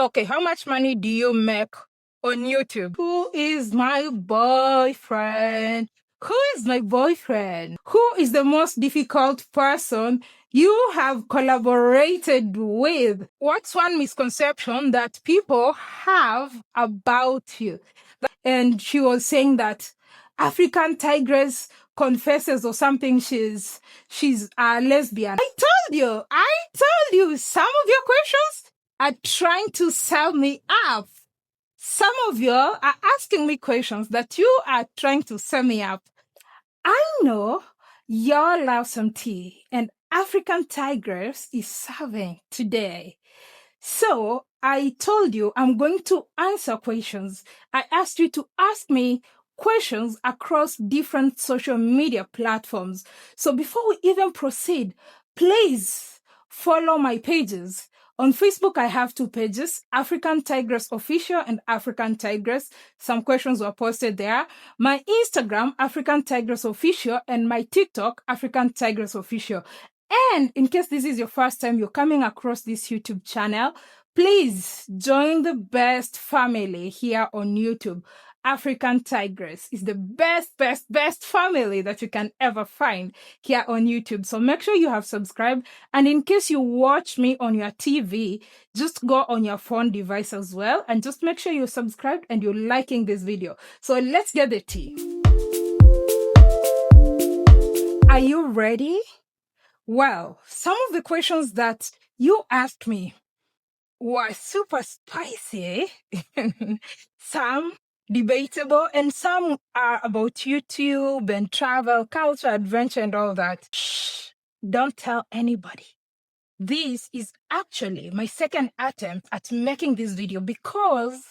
Okay, how much money do you make on YouTube? Who is my boyfriend? Who is my boyfriend? Who is the most difficult person you have collaborated with? What's one misconception that people have about you? And she was saying that African Tigress confesses or something she's a lesbian. I told you some of your questions are trying to sell me up. Some of you are asking me questions that you are trying to sell me up. I know y'all love some tea, and African Tigress is serving today. So I told you I'm going to answer questions. I asked you to ask me questions across different social media platforms. So before we even proceed, please follow my pages. On Facebook, I have 2 pages, African Tigress Official and African Tigress. Some questions were posted there. My Instagram, African Tigress Official, and my TikTok, African Tigress Official. And in case this is your first time you're coming across this YouTube channel, please join the best family here on YouTube. African Tigress is the best family that you can ever find here on YouTube. So make sure you have subscribed. And in case you watch me on your TV, just go on your phone device as well. And just make sure you're subscribed and you're liking this video. So let's get the tea. Are you ready? Well, some of the questions that you asked me were super spicy, some debatable, and some are about YouTube and travel, culture, adventure, and all that. Shh, don't tell anybody. This is actually my second attempt at making this video because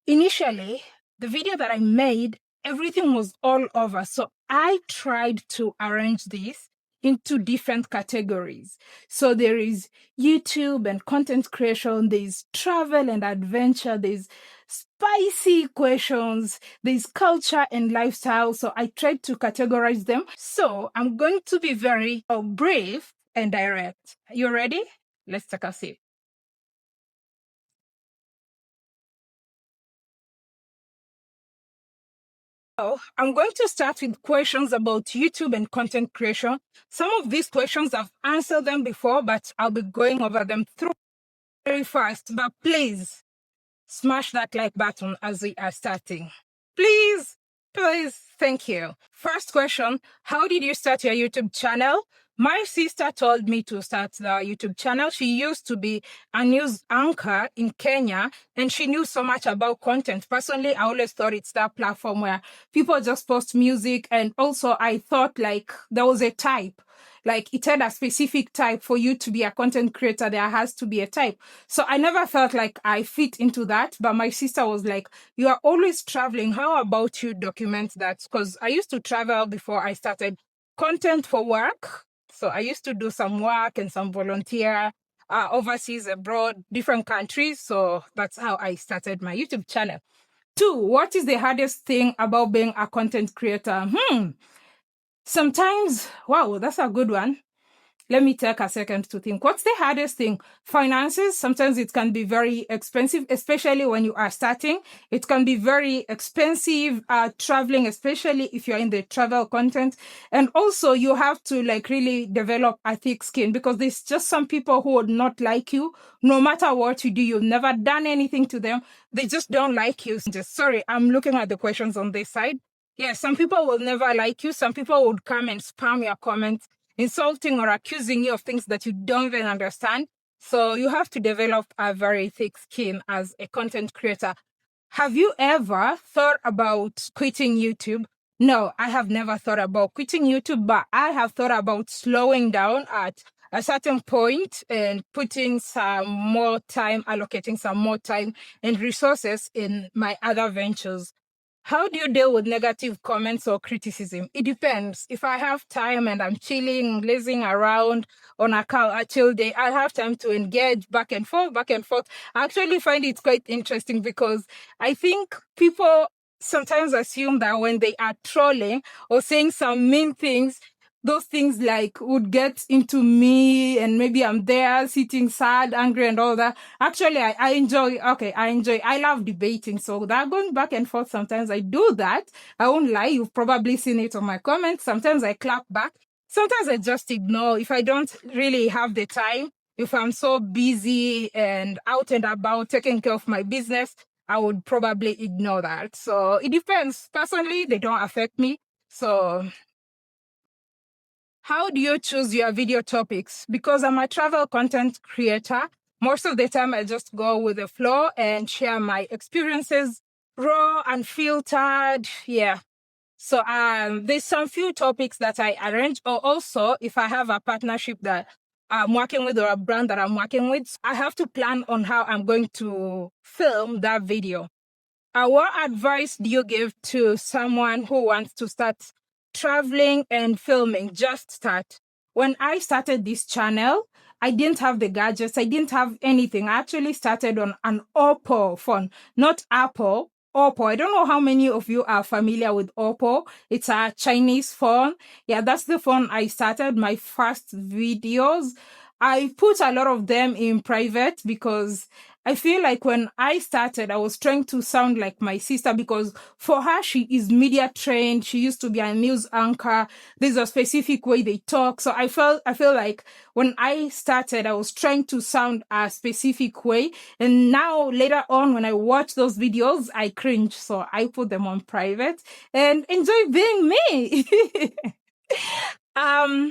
initially, the video that I made, everything was all over. So I tried to arrange this into different categories. So there is YouTube and content creation, there's travel and adventure, there's spicy questions, there's culture and lifestyle. So I tried to categorize them. So I'm going to be very brief and direct. You ready? Let's take a sip. So I'm going to start with questions about YouTube and content creation. Some of these questions I've answered them before, but I'll be going over them through very fast. But please smash that like button as we are starting. Please, thank you. First question, how did you start your YouTube channel? My sister told me to start the YouTube channel. She used to be a news anchor in Kenya, and she knew so much about content. Personally, I always thought it's that platform where people just post music, and also I thought like there was a type. Like it had a specific type. For you to be a content creator, there has to be a type. So I never felt like I fit into that. But my sister was like, you are always traveling. How about you document that? Because I used to travel before I started content for work. So I used to do some work and some volunteer overseas, abroad, different countries. So that's how I started my YouTube channel. 2, what is the hardest thing about being a content creator? Sometimes, wow, that's a good one. Let me take a second to think. What's the hardest thing? Finances. Sometimes it can be very expensive, especially when you are starting. It can be very expensive, traveling, especially if you're in the travel content. And also you have to like really develop a thick skin because there's just some people who would not like you. No matter what you do, you've never done anything to them. They just don't like you. Sorry, I'm looking at the questions on this side. Yeah, some people will never like you. Some people would come and spam your comments, insulting or accusing you of things that you don't even understand. So you have to develop a very thick skin as a content creator. Have you ever thought about quitting YouTube? No, I have never thought about quitting YouTube, but I have thought about slowing down at a certain point and putting some more time, allocating some more time and resources in my other ventures. How do you deal with negative comments or criticism? It depends. If I have time and I'm chilling, lazing around on a chill day, I'll have time to engage back and forth. I actually find it quite interesting because I think people sometimes assume that when they are trolling or saying some mean things, those things like would get into me, and maybe I'm there sitting sad, angry, and all that. Actually, I enjoy. Okay, I love debating. So that going back and forth, sometimes I do that. I won't lie. You've probably seen it on my comments. Sometimes I clap back. Sometimes I just ignore if I don't really have the time. If I'm so busy and out and about taking care of my business, I would probably ignore that. So it depends. Personally, they don't affect me. So how do you choose your video topics? Because I'm a travel content creator, most of the time I just go with the flow and share my experiences, raw, unfiltered. Yeah. So there's some few topics that I arrange, or also if I have a partnership that I'm working with or a brand that I'm working with, I have to plan on how I'm going to film that video. What advice do you give to someone who wants to start traveling and filming? Just start. When I started this channel, I didn't have the gadgets. I didn't have anything. I actually started on an Oppo phone, not Apple. Oppo. I don't know how many of you are familiar with Oppo. It's a Chinese phone. Yeah, that's the phone I started my first videos. I put a lot of them in private because I feel like when I started, I was trying to sound like my sister, because for her, she is media trained. She used to be a news anchor. There's a specific way they talk. So I feel like when I started, I was trying to sound a specific way. And now later on, when I watch those videos, I cringe. So I put them on private and enjoy being me. How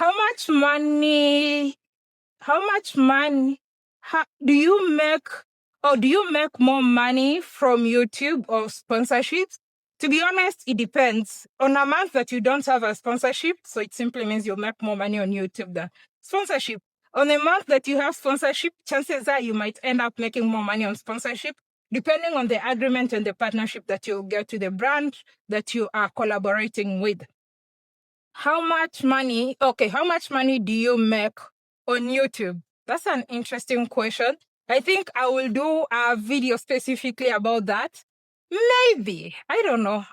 much money do you make, or do you make more money from YouTube or sponsorships? To be honest, it depends. On a month that you don't have a sponsorship, so it simply means you'll make more money on YouTube than sponsorship. On a month that you have sponsorship, chances are you might end up making more money on sponsorship, depending on the agreement and the partnership that you'll get to the brand that you are collaborating with. How much money do you make on YouTube? That's an interesting question. I think I will do a video specifically about that. Maybe. I don't know.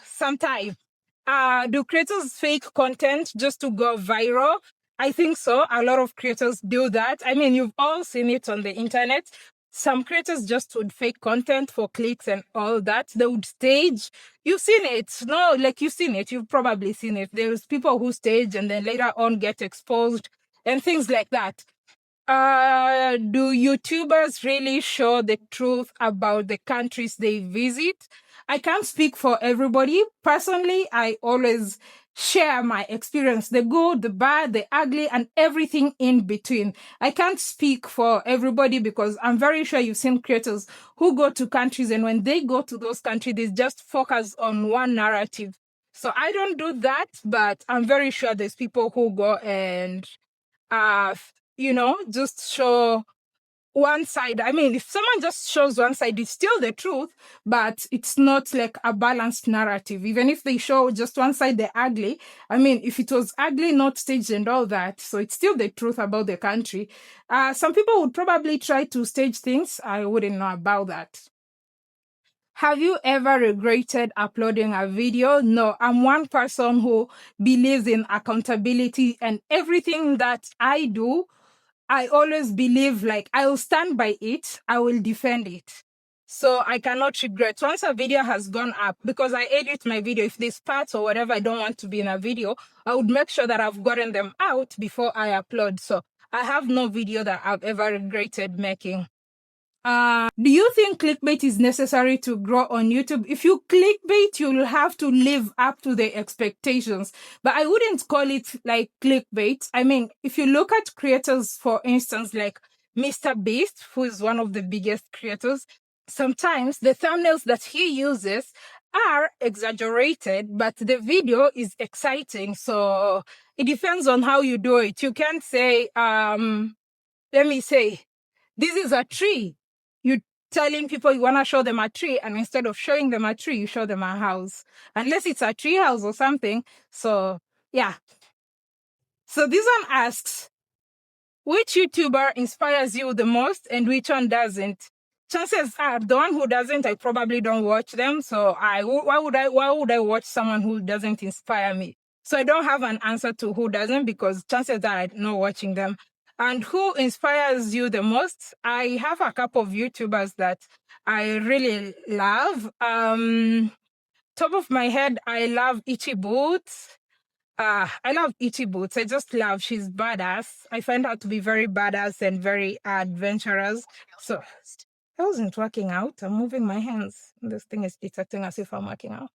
Sometime. Do creators fake content just to go viral? I think so. A lot of creators do that. I mean, you've all seen it on the internet. Some creators just would fake content for clicks and all that. They would stage. You've seen it. No, like you've seen it. You've probably seen it. There's people who stage and then later on get exposed and things like that. Do YouTubers really show the truth about the countries they visit? I can't speak for everybody. Personally, I always share my experience, the good, the bad, the ugly, and everything in between. I can't speak for everybody because I'm very sure you've seen creators who go to countries, and when they go to those countries, they just focus on one narrative. So I don't do that, but I'm very sure there's people who go and just show one side. I mean, if someone just shows one side, it's still the truth, but it's not like a balanced narrative. Even if they show just one side, they're ugly. I mean, if it was ugly, not staged and all that, so it's still the truth about the country. Some people would probably try to stage things. I wouldn't know about that. Have you ever regretted uploading a video? No, I'm one person who believes in accountability, and everything that I do, I always believe like I will stand by it, I will defend it. So I cannot regret. Once a video has gone up, because I edit my video, if there's parts or whatever I don't want to be in a video, I would make sure that I've gotten them out before I upload. So I have no video that I've ever regretted making. Do you think clickbait is necessary to grow on YouTube? If you clickbait, you'll have to live up to the expectations. But I wouldn't call it like clickbait. I mean, if you look at creators, for instance, like Mr. Beast, who is one of the biggest creators, sometimes the thumbnails that he uses are exaggerated, but the video is exciting. So it depends on how you do it. You can't say, let me say, this is a tree. You're telling people you want to show them a tree, and instead of showing them a tree, you show them a house. Unless it's a tree house or something. So, yeah. So this one asks, which YouTuber inspires you the most and which one doesn't? Chances are the one who doesn't, I probably don't watch them. So why would I watch someone who doesn't inspire me? So I don't have an answer to who doesn't, because chances are I'm not watching them. And who inspires you the most? I have a couple of YouTubers that I really love. Top of my head, I love Itchy Boots. I love Itchy Boots. I just love, she's badass. I find her to be very badass and very adventurous. So I wasn't working out. I'm moving my hands. This thing is detecting as if I'm working out.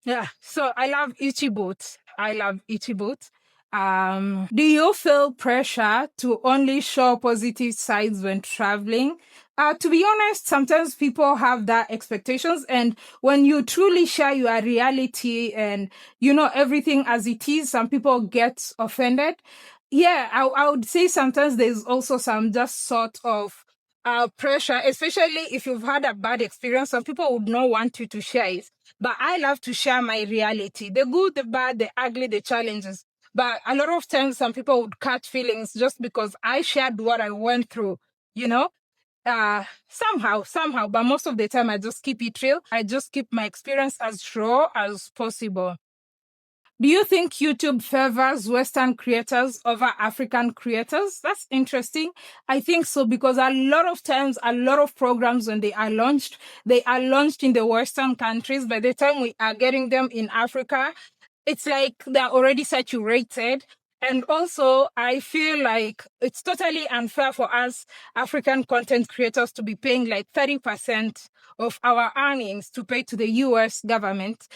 Yeah, so I love Itchy Boots. I love Itchy Boots. Do you feel pressure to only show positive sides when traveling? To be honest, sometimes people have that expectations, and when you truly share your reality and everything as it is, some people get offended. Yeah, I would say sometimes there's also some just sort of pressure, especially if you've had a bad experience. Some people would not want you to share it, but I love to share my reality, the good, the bad, the ugly, the challenges. But a lot of times, some people would catch feelings just because I shared what I went through, you know? Somehow, but most of the time I just keep it real. I just keep my experience as raw as possible. Do you think YouTube favors Western creators over African creators? That's interesting. I think so, because a lot of times, a lot of programs, when they are launched in the Western countries. By the time we are getting them in Africa, it's like they're already saturated. And also, I feel like it's totally unfair for us African content creators to be paying like 30% of our earnings to pay to the US government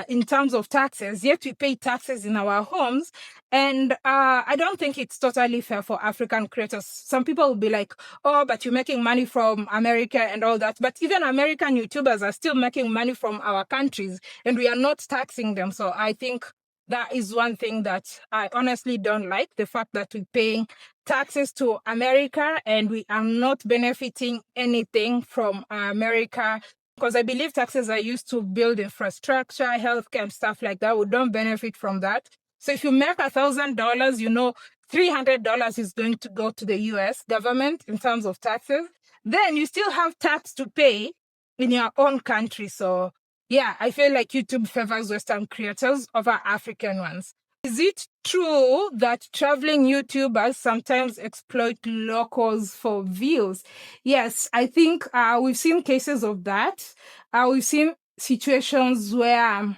in terms of taxes, yet we pay taxes in our homes. And I don't think it's totally fair for African creators. Some people will be like, oh, but you're making money from America and all that. But even American YouTubers are still making money from our countries, and we are not taxing them. So I think that is one thing that I honestly don't like, the fact that we're paying taxes to America and we are not benefiting anything from America, because I believe taxes are used to build infrastructure, healthcare, and stuff like that. We don't benefit from that. So if you make $1,000, $300 is going to go to the US government in terms of taxes. Then you still have tax to pay in your own country. So yeah, I feel like YouTube favors Western creators over African ones. Is it true that traveling YouTubers sometimes exploit locals for views? Yes, I think we've seen cases of that. We've seen situations where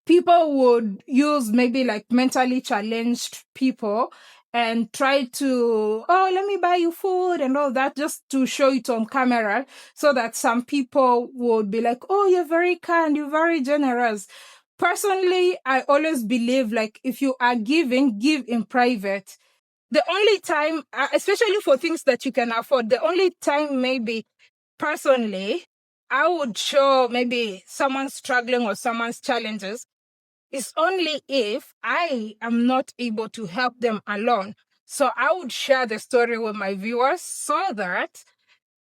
people would use maybe like mentally challenged people and try to, oh, let me buy you food and all that, just to show it on camera, so that some people would be like, oh, you're very kind, you're very generous. Personally, I always believe, like, if you are giving, give in private. The only time, especially for things that you can afford, the only time maybe personally I would show maybe someone struggling or someone's challenges is only if I am not able to help them alone. So I would share the story with my viewers so that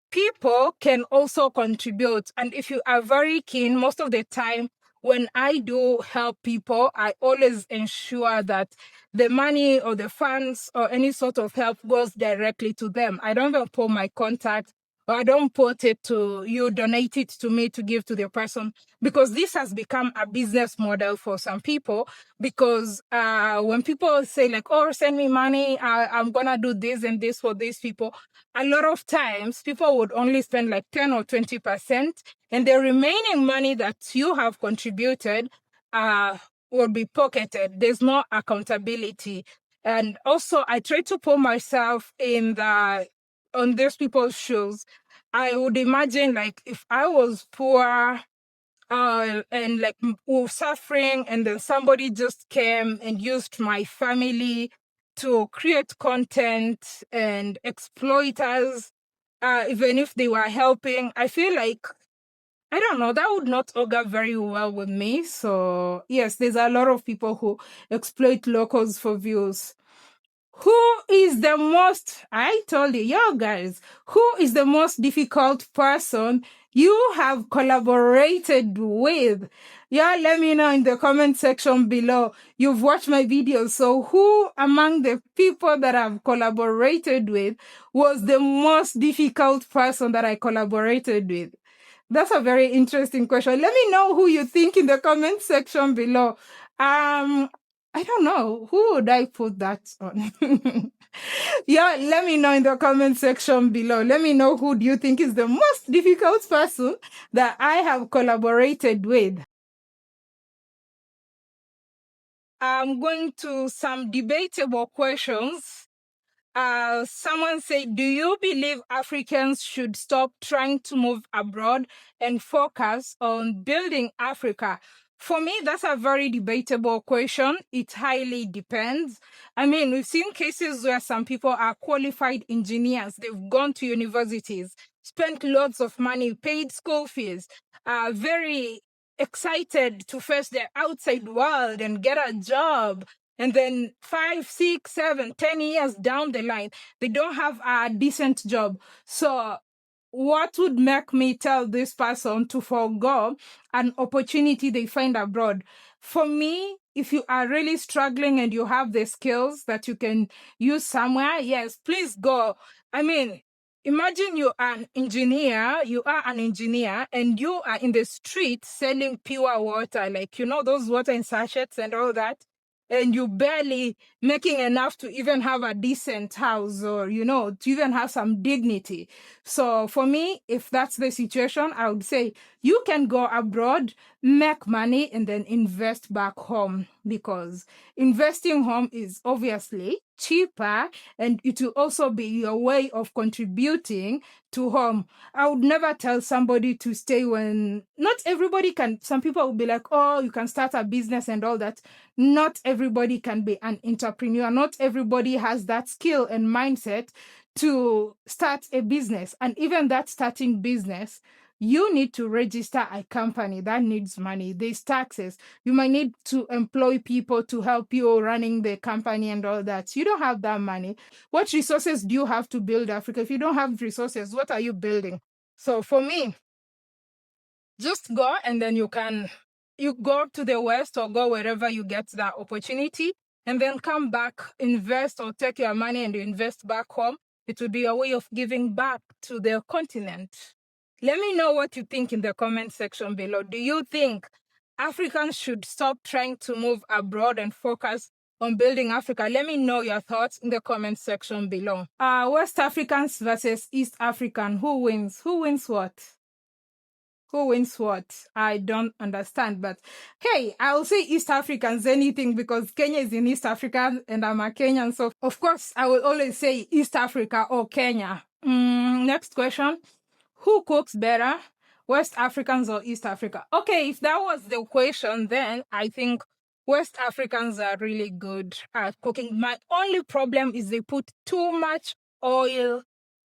people can also contribute. And if you are very keen, most of the time when I do help people, I always ensure that the money or the funds or any sort of help goes directly to them. I don't even put my contact, or I don't put it to you, donate it to me to give to the person, because this has become a business model for some people. Because when people say like, oh, send me money, I'm gonna do this and this for these people, a lot of times people would only spend like 10 or 20%, and the remaining money that you have contributed will be pocketed. There's no accountability. And also, I try to put myself on these people's shoes. I would imagine, like, if I was poor and like was suffering, and then somebody just came and used my family to create content and exploit us, even if they were helping, I feel like, I don't know, that would not augur very well with me. So yes, there's a lot of people who exploit locals for views. Who is the most, I told you, yo guys, who is the most difficult person you have collaborated with? Yeah, let me know in the comment section below. You've watched my videos, so who among the people that I've collaborated with was the most difficult person that I collaborated with? That's a very interesting question. Let me know who you think in the comment section below. I don't know. Who would I put that on? Yeah, let me know in the comment section below. Let me know who do you think is the most difficult person that I have collaborated with. I'm going to some debatable questions. Someone said, do you believe Africans should stop trying to move abroad and focus on building Africa? For me, that's a very debatable question. It highly depends. I mean, we've seen cases where some people are qualified engineers. They've gone to universities, spent lots of money, paid school fees, are very excited to face the outside world and get a job. And then 5, 6, 7, 10 years down the line, they don't have a decent job. So what would make me tell this person to forego an opportunity they find abroad? For me, if you are really struggling and you have the skills that you can use somewhere, yes, please go. I mean, imagine you are an engineer, and you are in the street selling pure water, like, those water in sachets and all that, and you barely making enough to even have a decent house or, to even have some dignity. So for me, if that's the situation, I would say you can go abroad, make money, and then invest back home, because investing home is obviously cheaper, and it will also be your way of contributing to home. I would never tell somebody to stay when not everybody can. Some people will be like, oh, you can start a business and all that. Not everybody can be an entrepreneur. Not everybody has that skill and mindset to start a business. And even that starting business, you need to register a company. That needs money. There's taxes. You might need to employ people to help you running the company and all that. You don't have that money. What resources do you have to build Africa? If you don't have resources, what are you building? So for me, just go, and then you go to the West or go wherever you get that opportunity, and then come back, invest, or take your money and invest back home. It will be a way of giving back to the continent. Let me know what you think in the comment section below. Do you think Africans should stop trying to move abroad and focus on building Africa? Let me know your thoughts in the comment section below. West Africans versus East African. Who wins? Who wins what? Who wins what? I don't understand, but hey, I'll say East Africans anything because Kenya is in East Africa and I'm a Kenyan. So, of course, I will always say East Africa or Kenya. Next question. Who cooks better, West Africans or East Africa? Okay, if that was the question, then I think West Africans are really good at cooking. My only problem is they put too much oil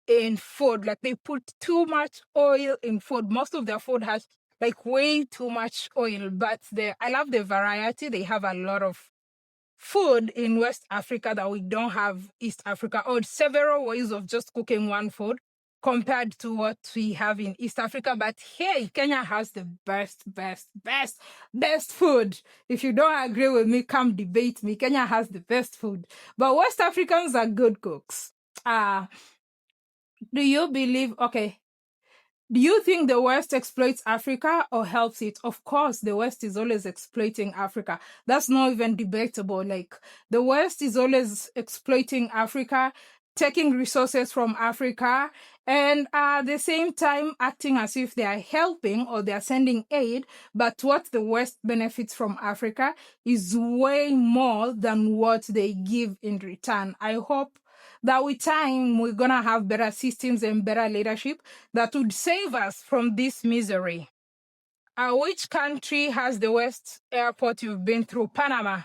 in food. Like, they put too much oil in food. Most of their food has like way too much oil, but I love the variety. They have a lot of food in West Africa that we don't have East Africa, or several ways of just cooking one food compared to what we have in East Africa. But hey, Kenya has the best food. If you don't agree with me, come debate me. Kenya has the best food. But West Africans are good cooks. Do you believe, okay, do you think the West exploits Africa or helps it? Of course, the West is always exploiting Africa. That's not even debatable. Like, the West is always exploiting Africa, taking resources from Africa, and at the same time acting as if they are helping or they are sending aid. But what the West benefits from Africa is way more than what they give in return. I hope that with time we're gonna have better systems and better leadership that would save us from this misery. Which country has the worst airport you've been through? Panama.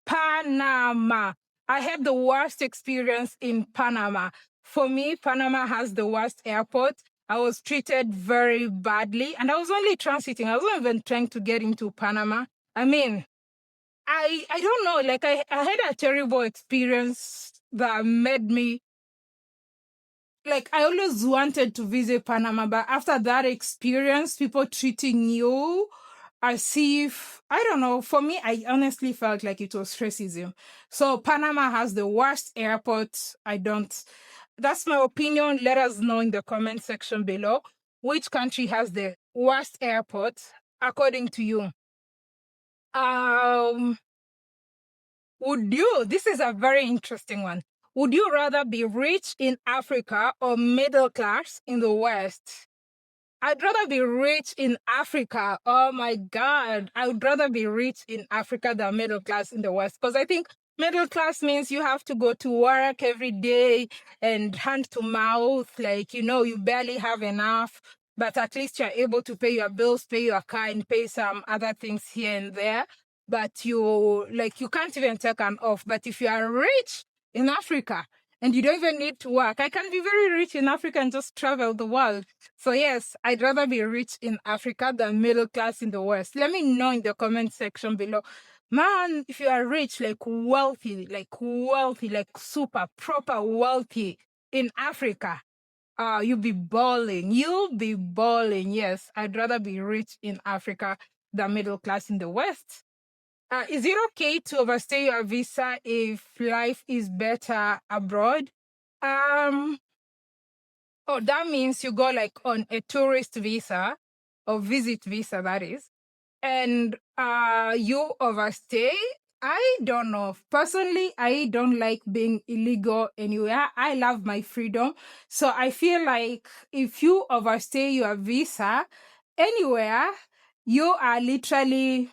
Panama. I had the worst experience in Panama. For me, Panama has the worst airport. I was treated very badly, and I was only transiting. I wasn't even trying to get into Panama. I mean, I don't know, like I had a terrible experience that made me, like, I always wanted to visit Panama, but after that experience, people treating you as if, I don't know, for me, I honestly felt like it was racism. So Panama has the worst airport. That's my opinion. Let us know in the comment section below which country has the worst airport according to you. This is a very interesting one. Would you rather be rich in Africa or middle class in the West? I'd rather be rich in Africa. Oh my God. I would rather be rich in Africa than middle class in the West. Because I think middle class means you have to go to work every day and hand to mouth. Like, you barely have enough, but at least you're able to pay your bills, pay your car, and pay some other things here and there. But you can't even take an off. But if you are rich in Africa and you don't even need to work, I can be very rich in Africa and just travel the world. So yes, I'd rather be rich in Africa than middle class in the West. Let me know in the comment section below. Man, if you are rich, like wealthy, like super proper wealthy in Africa, you'll be balling. You'll be balling. Yes, I'd rather be rich in Africa than middle class in the West. Is it okay to overstay your visa if life is better abroad? That means you go like on a tourist visa or visit visa, that is, and you overstay. I don't know. Personally, I don't like being illegal anywhere. I love my freedom. So I feel like if you overstay your visa anywhere, you are literally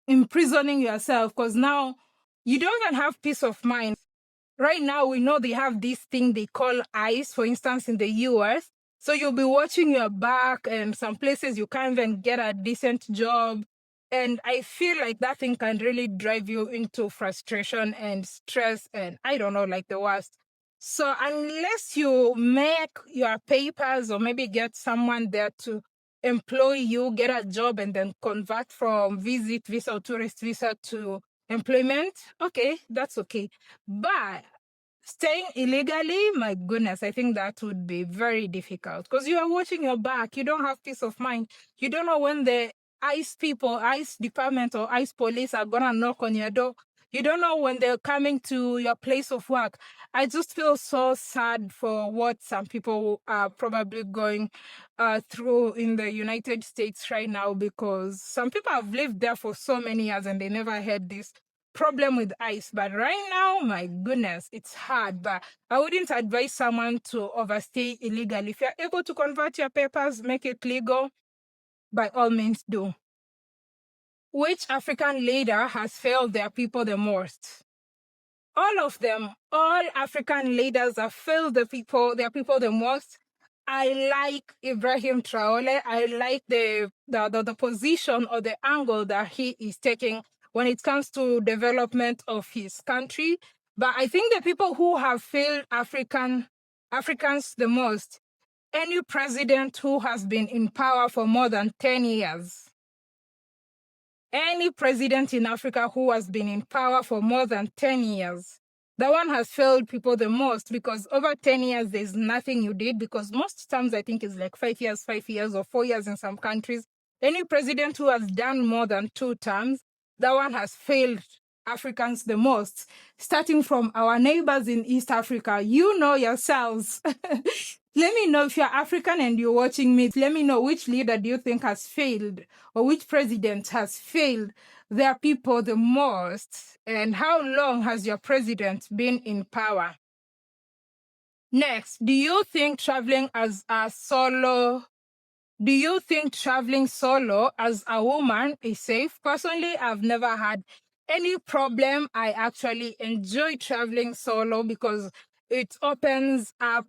imprisoning yourself, because now you don't even have peace of mind. Right now, we know they have this thing they call ICE, for instance, in the US. So you'll be watching your back, and some places you can't even get a decent job. And I feel like that thing can really drive you into frustration and stress, and I don't know, like the worst. So unless you make your papers or maybe get someone there to employ you, get a job, and then convert from visit visa or tourist visa to employment, okay, that's okay. But staying illegally, my goodness, I think that would be very difficult, because you are watching your back. You don't have peace of mind. You don't know when the ICE people, ICE department or ICE police are going to knock on your door. You don't know when they're coming to your place of work. I just feel so sad for what some people are probably going through in the United States right now, because some people have lived there for so many years and they never had this problem with ICE. But right now, my goodness, it's hard. But I wouldn't advise someone to overstay illegally. If you're able to convert your papers, make it legal, by all means do. Which African leader has failed their people the most? All of them. All African leaders have failed their people the most. I like Ibrahim Traore. I like the position or the angle that he is taking when it comes to development of his country. But I think the people who have failed Africans the most, any president who has been in power for more than 10 years. Any president in Africa who has been in power for more than 10 years, that one has failed people the most, because over 10 years, there's nothing you did, because most times I think it's like 5 years, or 4 years in some countries. Any president who has done more than 2 terms, that one has failed Africans the most, starting from our neighbors in East Africa. You know yourselves. Let me know if you're African and you're watching me. Let me know which leader do you think has failed, or which president has failed their people the most, and how long has your president been in power? Next, do you think traveling solo as a woman is safe? Personally, I've never had any problem. I actually enjoy traveling solo because it opens up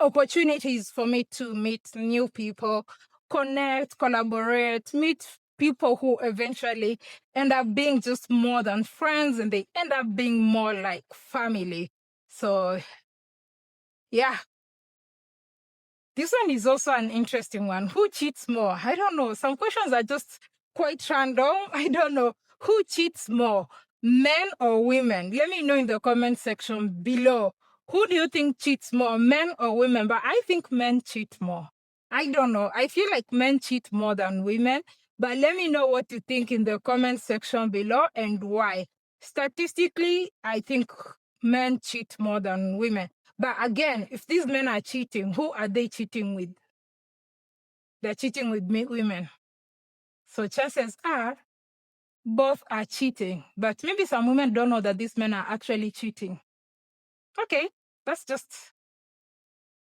opportunities for me to meet new people, connect, collaborate, meet people who eventually end up being just more than friends, and they end up being more like family. So yeah, this one is also an interesting one. Who cheats more? I don't know. Some questions are just quite random. I don't know. Who cheats more, men or women? Let me know in the comment section below. Who do you think cheats more, men or women? But I think men cheat more. I don't know. I feel like men cheat more than women. But let me know what you think in the comment section below and why. Statistically, I think men cheat more than women. But again, if these men are cheating, who are they cheating with? They're cheating with women. So chances are both are cheating, but maybe some women don't know that these men are actually cheating. Okay, that's just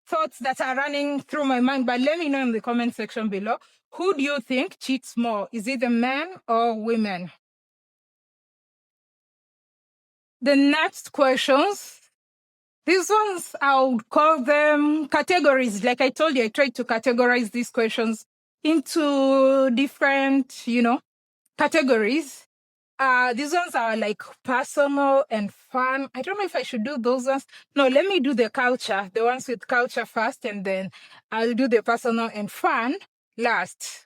thoughts that are running through my mind, but let me know in the comment section below. Who do you think cheats more? Is it the men or women? The next questions, these ones, I would call them categories. Like I told you, I tried to categorize these questions into different, categories. These ones are like personal and fun. I don't know if I should do those ones. No, let me do the culture, the ones with culture first, and then I'll do the personal and fun last.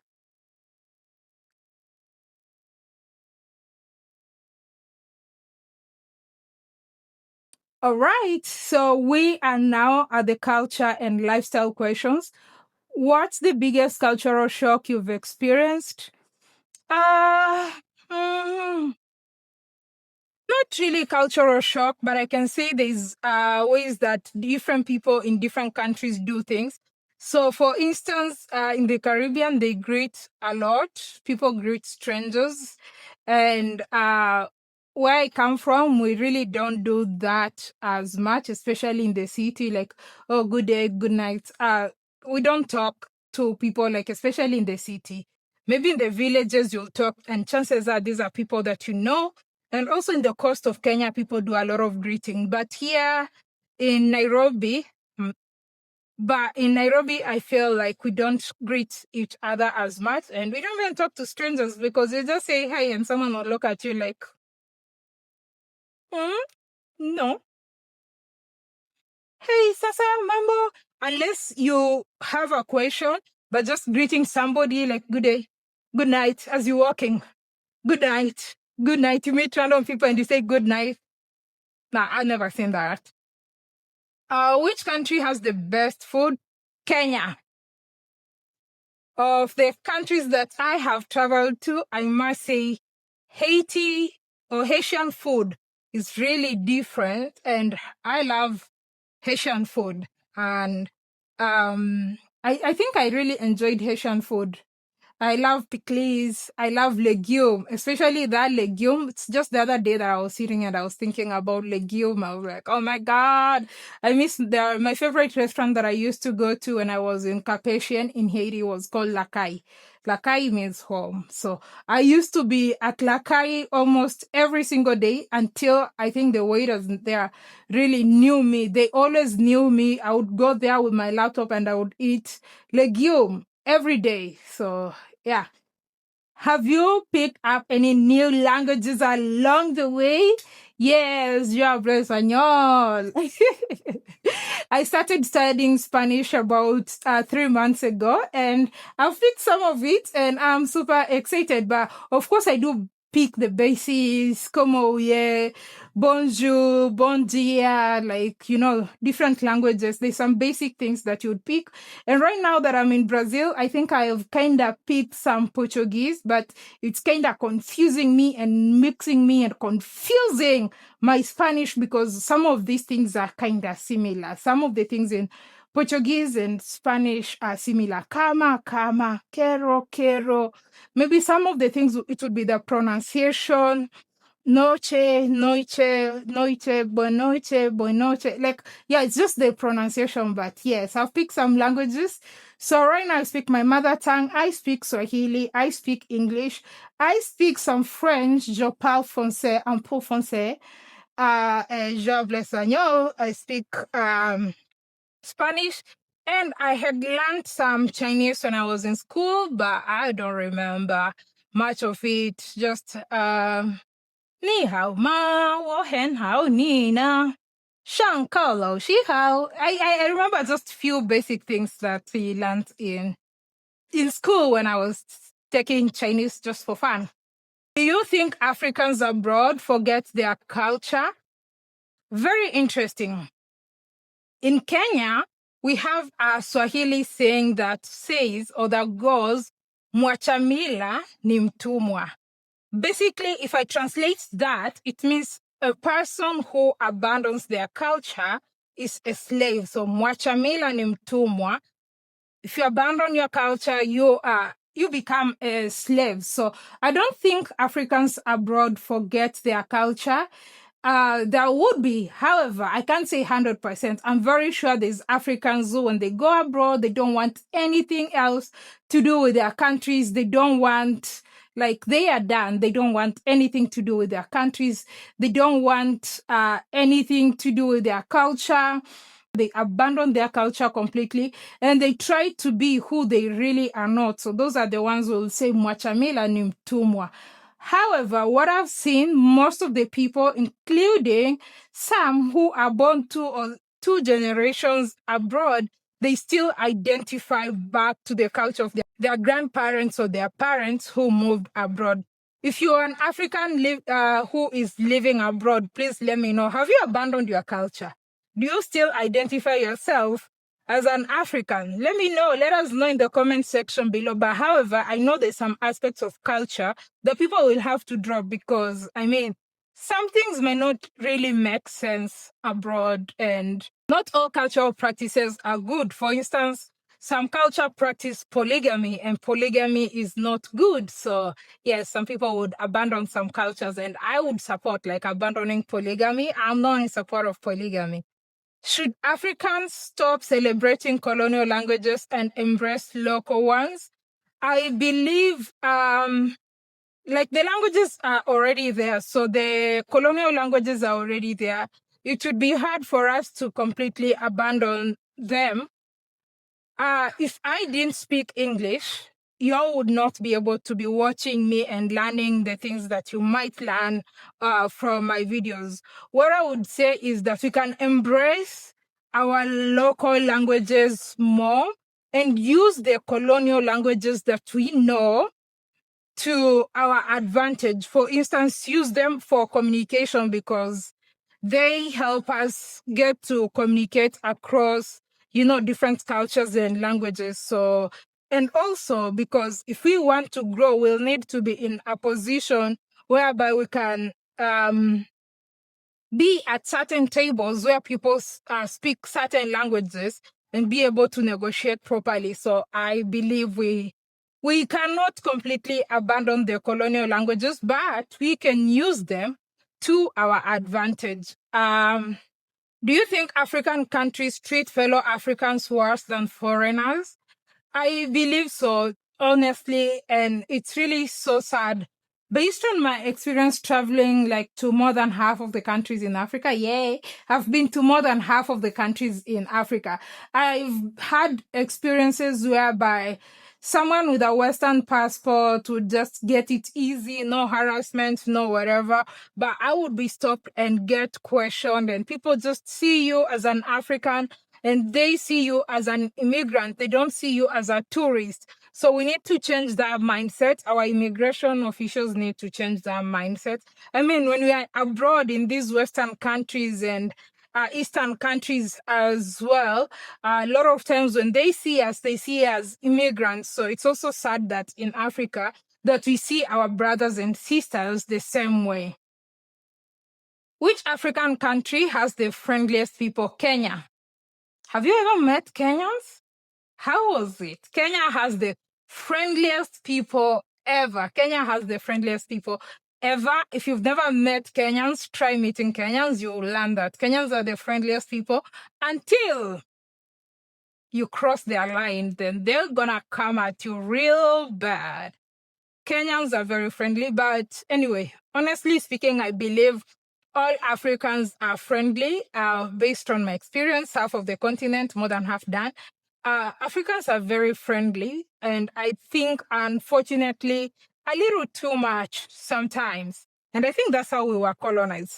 All right, so we are now at the culture and lifestyle questions. What's the biggest cultural shock you've experienced? Not really cultural shock, but I can say there's ways that different people in different countries do things. So, for instance, in the Caribbean, they greet a lot. People greet strangers. And where I come from, we really don't do that as much, especially in the city, like, oh, good day, good night. We don't talk to people, like, especially in the city. Maybe in the villages, you'll talk, and chances are these are people that you know. And also in the coast of Kenya, people do a lot of greeting. But here in Nairobi, I feel like we don't greet each other as much. And we don't even talk to strangers because you just say hi and someone will look at you like, no. Hey, Sasa, Mambo. Unless you have a question, but just greeting somebody like good day, good night as you're walking. Good night. Good night. You meet random people and you say good night. Nah, I've never seen that. Which country has the best food? Kenya. Of the countries that I have traveled to, I must say Haiti or Haitian food is really different, and I love Haitian food. And I think I really enjoyed Haitian food. I love pickles. I love legume, especially that legume. It's just the other day that I was sitting and I was thinking about legume. I was like, oh my God. My favorite restaurant that I used to go to when I was in Carpathian in Haiti was called Lakai. Lakai means home. So I used to be at Lakai almost every single day until I think the waiters there really knew me. They always knew me. I would go there with my laptop and I would eat legume every day. So yeah. Have you picked up any new languages along the way? Yes, yo hablo español. I started studying Spanish about 3 months ago, and I've picked some of it, and I'm super excited. But of course, I do pick the basics, como yeah, bonjour, bon dia, like, different languages. There's some basic things that you'd pick. And right now that I'm in Brazil, I think I have kind of picked some Portuguese, but it's kind of confusing me and mixing me and confusing my Spanish because some of these things are kind of similar. Some of the things in Portuguese and Spanish are similar. Cama, quero. Maybe some of the things, it would be the pronunciation. Noche, buenas noche. Like, yeah, it's just the pronunciation, but yes, I've picked some languages. So right now I speak my mother tongue. I speak Swahili. I speak English. I speak some French. Je parle français, un peu français. Je hablo español. I speak Spanish. And I had learned some Chinese when I was in school, but I don't remember much of it. Just, Ni hao ma, wo hen hao ni na. Shang kao lo shi hao. I remember just few basic things that we learned in school when I was taking Chinese just for fun. Do you think Africans abroad forget their culture? Very interesting. In Kenya, we have a Swahili saying that says or that goes, mwachamila ni mtumwa. Basically, if I translate that, it means a person who abandons their culture is a slave. So, mwachamila ni mtumwa. If you abandon your culture, you are you become a slave. So I don't think Africans abroad forget their culture. There would be, however, I can't say 100%. I'm very sure there's Africans who, when they go abroad, they don't want anything else to do with their countries. They don't want, like, they are done. They don't want anything to do with their countries. They don't want anything to do with their culture. They abandon their culture completely and they try to be who they really are not. So those are the ones who will say mwachamila ni mtumwa. However, what I've seen, most of the people, including some who are born two generations abroad, they still identify back to the culture of their grandparents or their parents who moved abroad. If you're an African who is living abroad, please let me know. Have you abandoned your culture? Do you still identify yourself as an African? Let me know. Let us know in the comment section below. But however, I know there's some aspects of culture that people will have to drop because, I mean, some things may not really make sense abroad and not all cultural practices are good. For instance, some culture practice polygamy and polygamy is not good. So yes, some people would abandon some cultures and I would support like abandoning polygamy. I'm not in support of polygamy. Should Africans stop celebrating colonial languages and embrace local ones? I believe like the languages are already there. So the colonial languages are already there. It would be hard for us to completely abandon them. If I didn't speak English, y'all would not be able to be watching me and learning the things that you might learn from my videos. What I would say is that we can embrace our local languages more and use the colonial languages that we know to our advantage. For instance, use them for communication because they help us get to communicate across, you know, different cultures and languages. So, and also because if we want to grow, we'll need to be in a position whereby we can be at certain tables where people speak certain languages and be able to negotiate properly. So I believe we cannot completely abandon the colonial languages, but we can use them to our advantage. Do you think African countries treat fellow Africans worse than foreigners? I believe so, honestly, and it's really so sad. Based on my experience traveling like to more than half of the countries in Africa, yay, I've been to more than half of the countries in Africa. I've had experiences whereby someone with a Western passport would just get it easy, no harassment, no whatever, but I would be stopped and get questioned, and people just see you as an African and they see you as an immigrant. They don't see you as a tourist. So we need to change that mindset. Our immigration officials need to change that mindset. I mean, when we are abroad in these Western countries and Eastern countries as well, a lot of times when they see us as immigrants. So it's also sad that in Africa that we see our brothers and sisters the same way. Which African country has the friendliest people? Kenya. Have you ever met Kenyans? How was it? Kenya has the friendliest people ever. Kenya has the friendliest people ever. If you've never met Kenyans, try meeting Kenyans. You'll learn that Kenyans are the friendliest people until you cross their line. Then they're gonna come at you real bad. Kenyans are very friendly, but anyway, honestly speaking, I believe all Africans are friendly. Based on my experience, half of the continent, more than half done. Africans are very friendly, and I think, unfortunately, a little too much sometimes. And I think that's how we were colonized.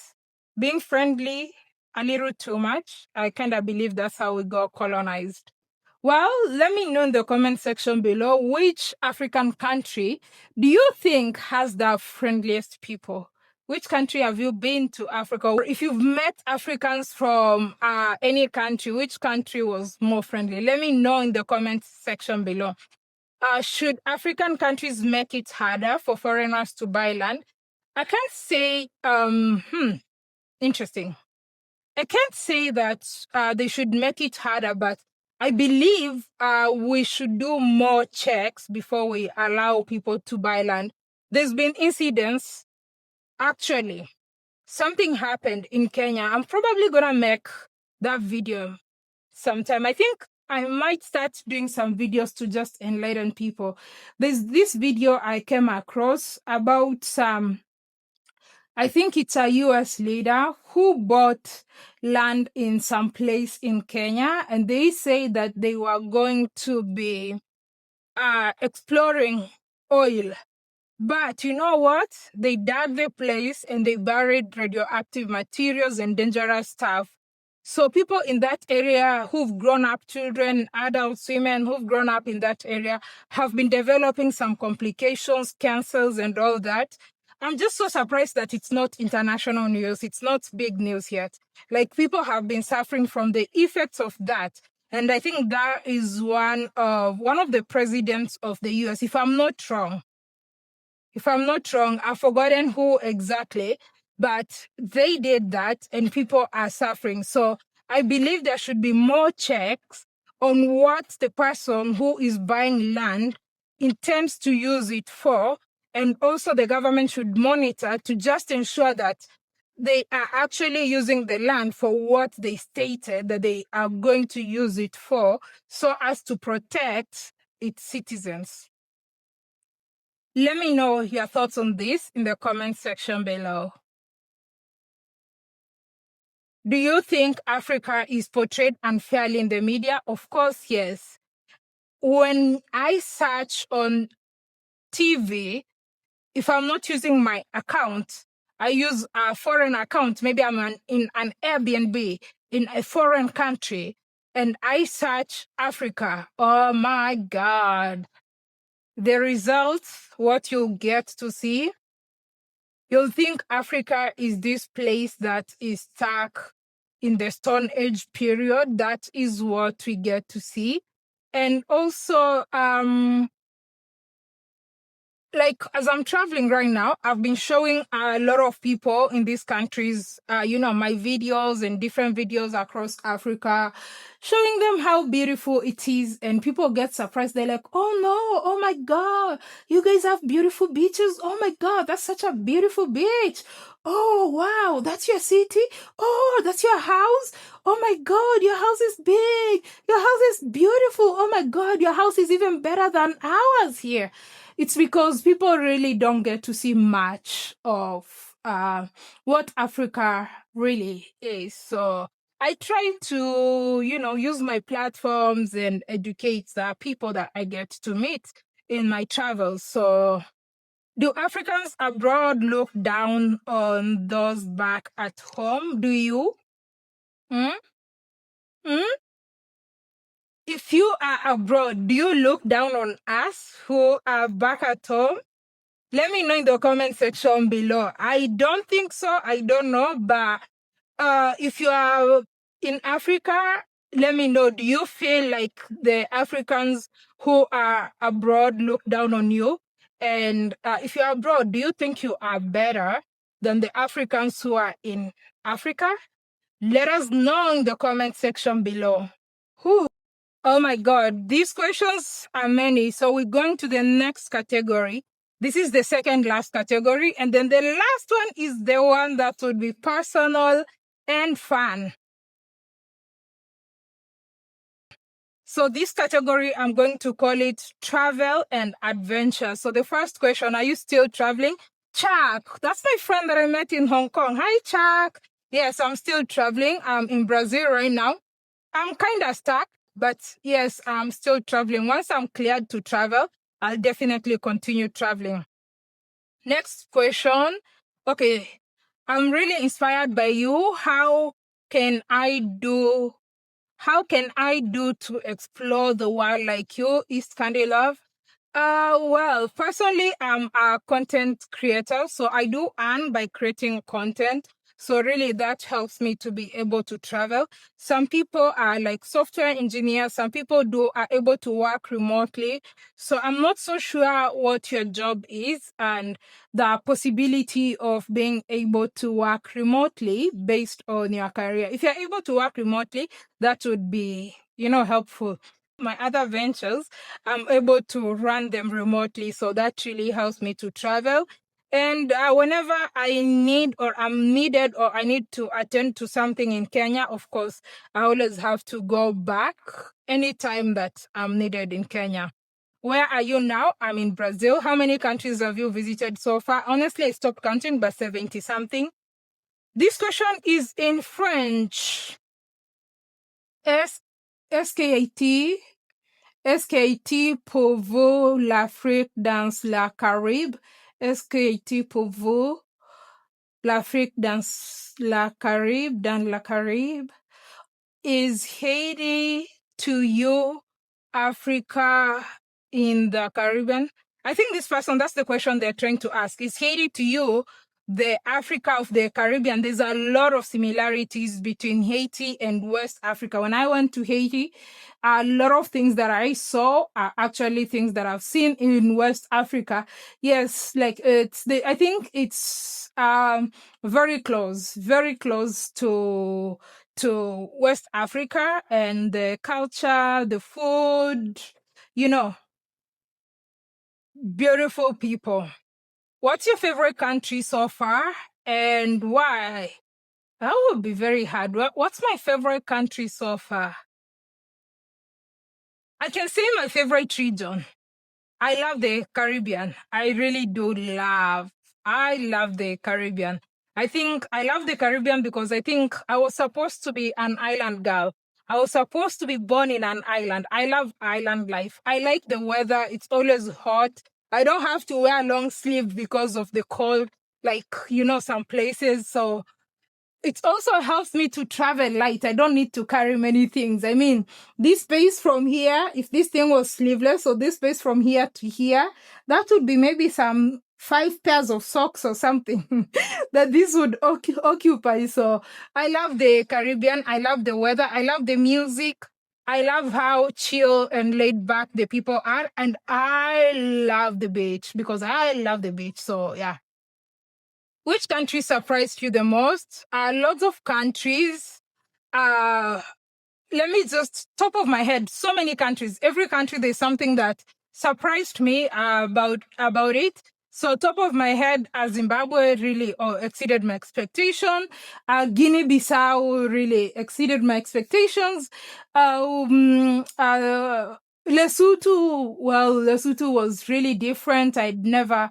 Being friendly, a little too much. I kind of believe that's how we got colonized. Well, let me know in the comment section below, which African country do you think has the friendliest people? Which country have you been to Africa? Or if you've met Africans from any country, which country was more friendly? Let me know in the comment section below. Should African countries make it harder for foreigners to buy land? I can't say, interesting. I can't say that they should make it harder, but I believe we should do more checks before we allow people to buy land. There's been incidents. Actually, something happened in Kenya. I'm probably gonna make that video sometime. I think I might start doing some videos to just enlighten people. There's this video I came across about some, I think it's a US leader who bought land in some place in Kenya, and they say that they were going to be exploring oil. But you know what? They dug the place and they buried radioactive materials and dangerous stuff. So people in that area who've grown up, children, adults, women who've grown up in that area, have been developing some complications, cancers, and all that. I'm just so surprised that it's not international news. It's not big news yet. Like, people have been suffering from the effects of that. And I think that is one of the presidents of the US, if I'm not wrong. I've forgotten who exactly, but they did that and people are suffering. So I believe there should be more checks on what the person who is buying land intends to use it for. And also the government should monitor to just ensure that they are actually using the land for what they stated that they are going to use it for, so as to protect its citizens. Let me know your thoughts on this in the comment section below. Do you think Africa is portrayed unfairly in the media? Of course, yes. When I search on TV, if I'm not using my account, I use a foreign account. Maybe I'm in an Airbnb in a foreign country, and I search Africa. Oh my God. The results, what you'll get to see, you'll think Africa is this place that is stuck in the Stone Age period. That is what we get to see. And also, like, as I'm traveling right now, I've been showing a lot of people in these countries, my videos and different videos across Africa, showing them how beautiful it is. And people get surprised. They're like, oh no, oh my God, you guys have beautiful beaches. Oh my God, that's such a beautiful beach. Oh, wow, that's your city? Oh, that's your house? Oh my God, your house is big. Your house is beautiful. Oh my God, your house is even better than ours here. It's because people really don't get to see much of what Africa really is. So I try to, use my platforms and educate the people that I get to meet in my travels. So, do Africans abroad look down on those back at home? Do you? Hmm? Hmm? If you are abroad, do you look down on us who are back at home? Let me know in the comment section below. I don't think so. I don't know. But if you are in Africa, let me know. Do you feel like the Africans who are abroad look down on you? And if you're abroad, do you think you are better than the Africans who are in Africa? Let us know in the comment section below. Whew. Oh my God, these questions are many. So we're going to the next category. This is the second last category. And then the last one is the one that would be personal and fun. So this category, I'm going to call it travel and adventure. So the first question, are you still traveling? Chuck, that's my friend that I met in Hong Kong. Hi, Chuck. Yes, I'm still traveling. I'm in Brazil right now. I'm kind of stuck, but yes, I'm still traveling. Once I'm cleared to travel, I'll definitely continue traveling. Next question. Okay, I'm really inspired by you. How can I do to explore the world like you, East Candy Love? Well, personally, I'm a content creator, so I do earn by creating content. So really that helps me to be able to travel. Some people are like software engineers. Some people are able to work remotely. So I'm not so sure what your job is and the possibility of being able to work remotely based on your career. If you're able to work remotely, that would be helpful. My other ventures, I'm able to run them remotely. So that really helps me to travel. And whenever I need or I'm needed or I need to attend to something in Kenya, of course, I always have to go back anytime that I'm needed in Kenya. Where are you now? I'm in Brazil. How many countries have you visited so far? Honestly, I stopped counting, but 70 something. This question is in French. SKAT. SKT pour vous l'Afrique dans la Caraïbe. SKT pour vous l'Afrique dans la Caraïbe. Is Haiti to you Africa in the Caribbean? I think this person, that's the question they're trying to ask. Is Haiti to you the Africa of the Caribbean? There's a lot of similarities between Haiti and West Africa. When I went to Haiti, a lot of things that I saw are actually things that I've seen in West Africa. Yes, like I think it's very close to West Africa, and the culture, the food, beautiful people. What's your favorite country so far and why? That would be very hard. What's my favorite country so far? I can say my favorite region. I love the Caribbean. I really do love. I love the Caribbean. I think I love the Caribbean because I think I was supposed to be an island girl. I was supposed to be born in an island. I love island life. I like the weather. It's always hot. I don't have to wear long sleeves because of the cold, like, some places. So it also helps me to travel light. I don't need to carry many things. I mean, this space from here, if this thing was sleeveless, so this space from here to here, that would be maybe some 5 pairs of socks or something that this would occupy. So I love the Caribbean. I love the weather. I love the music. I love how chill and laid back the people are. And I love the beach because I love the beach. So yeah. Which country surprised you the most? Lots of countries. Let me just, top of my head, so many countries. Every country, there's something that surprised me about it. So top of my head, Zimbabwe really exceeded my expectation. Guinea-Bissau really exceeded my expectations. Lesotho, Lesotho was really different. I'd never,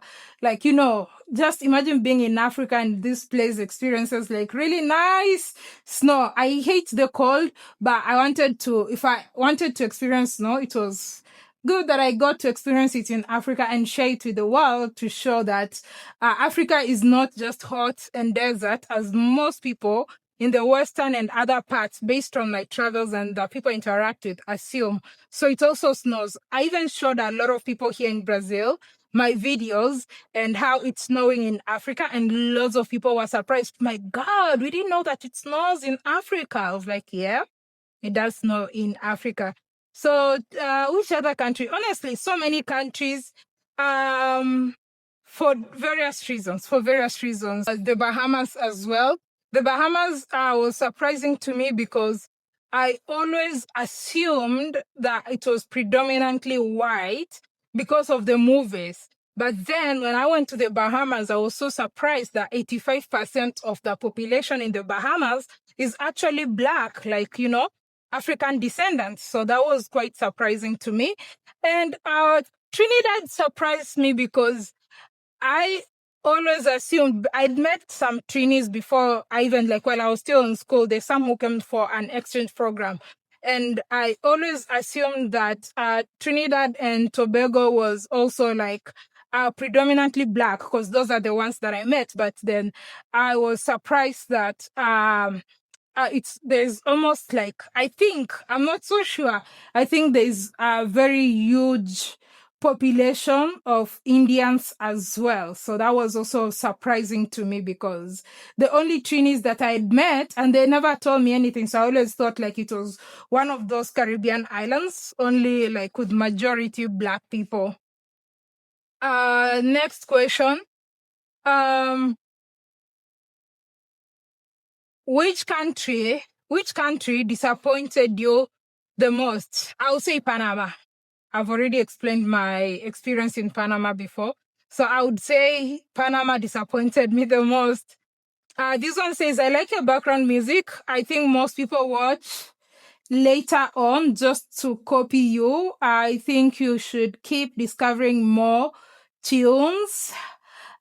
just imagine being in Africa and this place experiences like really nice snow. I hate the cold, but if I wanted to experience snow, it was good that I got to experience it in Africa and share it with the world to show that Africa is not just hot and desert as most people in the Western and other parts, based on my travels and the people I interact with, assume. So it also snows. I even showed a lot of people here in Brazil my videos and how it's snowing in Africa, and lots of people were surprised. My God, we didn't know that it snows in Africa. I was like, yeah, it does snow in Africa. So which other country? Honestly, so many countries. For various reasons. The Bahamas as well. The Bahamas was surprising to me because I always assumed that it was predominantly white because of the movies. But then when I went to the Bahamas, I was so surprised that 85% of the population in the Bahamas is actually Black, African descendants. So that was quite surprising to me. And Trinidad surprised me because I always assumed I'd met some Trinis before while I was still in school. There's some who came for an exchange program. And I always assumed that Trinidad and Tobago was also predominantly Black because those are the ones that I met. But then I was surprised that there's almost I'm not so sure. I think there's a very huge population of Indians as well. So that was also surprising to me because the only Trinis that I'd met, and they never told me anything. So I always thought it was one of those Caribbean islands, only with majority Black people. Next question. Which country disappointed you the most, I would say Panama. I've already explained my experience in Panama before. So I would say Panama disappointed me the most. This one says, I like your background music. I think most people watch later on just to copy you. I think you should keep discovering more tunes.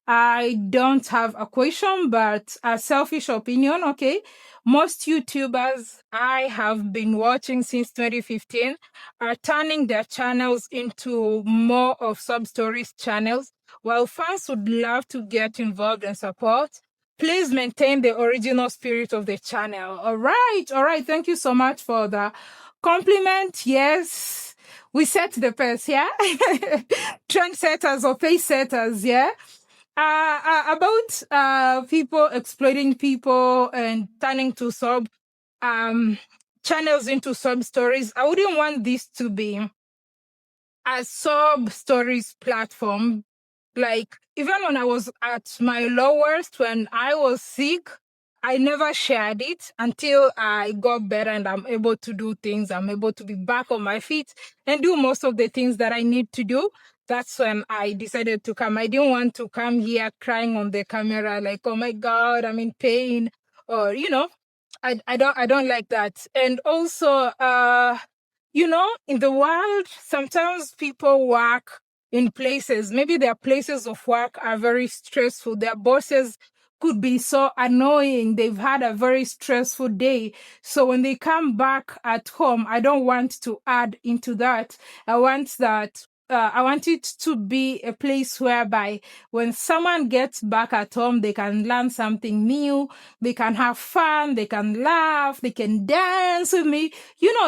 I don't have a question, but a selfish opinion, okay? Most YouTubers I have been watching since 2015 are turning their channels into more of sub-stories channels. While fans would love to get involved and support, please maintain the original spirit of the channel. All right. Thank you so much for the compliment. Yes, we set the pace, yeah? Trendsetters or pace setters, yeah? About people exploiting people and turning to sub channels into sub stories, I wouldn't want this to be a sub stories platform. Like, even when I was at my lowest, when I was sick, I never shared it until I got better and I'm able to do things. I'm able to be back on my feet and do most of the things that I need to do. That's when I decided to come. I didn't want to come here crying on the camera like, oh my God, I'm in pain. Or, I don't like that. And also, in the world, sometimes people work in places, maybe their places of work are very stressful. Their bosses could be so annoying. They've had a very stressful day. So when they come back at home, I don't want to add into that. I want it to be a place whereby when someone gets back at home, they can learn something new, they can have fun, they can laugh, they can dance with me,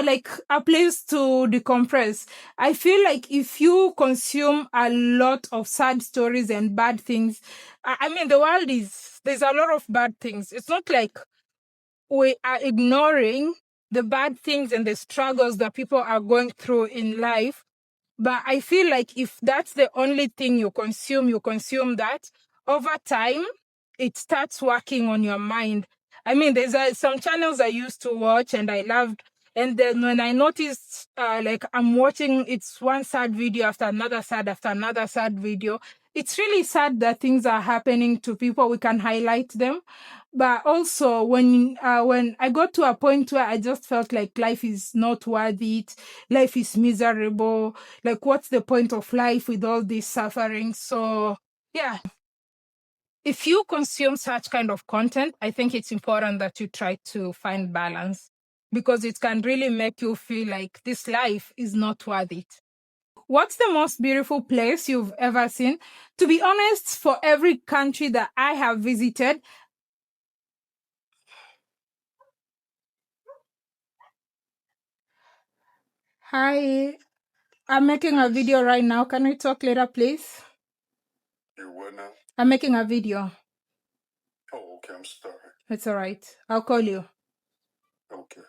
like a place to decompress. I feel like if you consume a lot of sad stories and bad things, I mean, there's a lot of bad things. It's not like we are ignoring the bad things and the struggles that people are going through in life. But I feel like if that's the only thing you consume that. Over time, it starts working on your mind. I mean, there's some channels I used to watch and I loved. And then when I noticed, like I'm watching, it's one sad video after another sad video. It's really sad that things are happening to people. We can highlight them. But also when I got to a point where I just felt like life is not worth it, life is miserable, like what's the point of life with all this suffering? So yeah, if you consume such kind of content, I think it's important that you try to find balance, because it can really make you feel like this life is not worth it. What's the most beautiful place you've ever seen? To be honest, for every country that I have visited, hi, I'm making a video right now. Can we talk later, please? You're what now? I'm making a video. Oh, okay. I'm sorry. It's all right. I'll call you. Okay.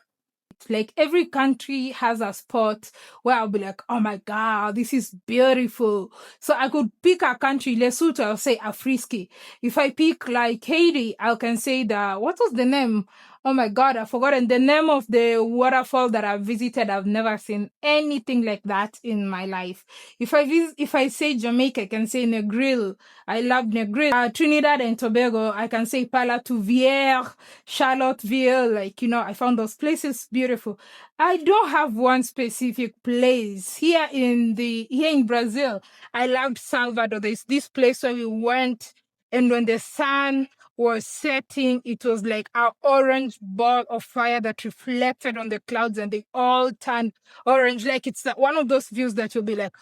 Like every country has a spot where I'll be like, oh my God, this is beautiful. So I could pick a country, Lesotho, I'll say Afriski. If I pick like Haiti, I can say what was the name? Oh my God, I've forgotten the name of the waterfall that I've visited. I've never seen anything like that in my life. If I say Jamaica, I can say Negril. I love Negril. Trinidad and Tobago, I can say Palatuvière, Charlottesville. Like, I found those places beautiful. I don't have one specific place. Here in Brazil, I loved Salvador. There's this place where we went, and when the sun was setting, it was like an orange ball of fire that reflected on the clouds and they all turned orange. Like it's one of those views that you'll be like,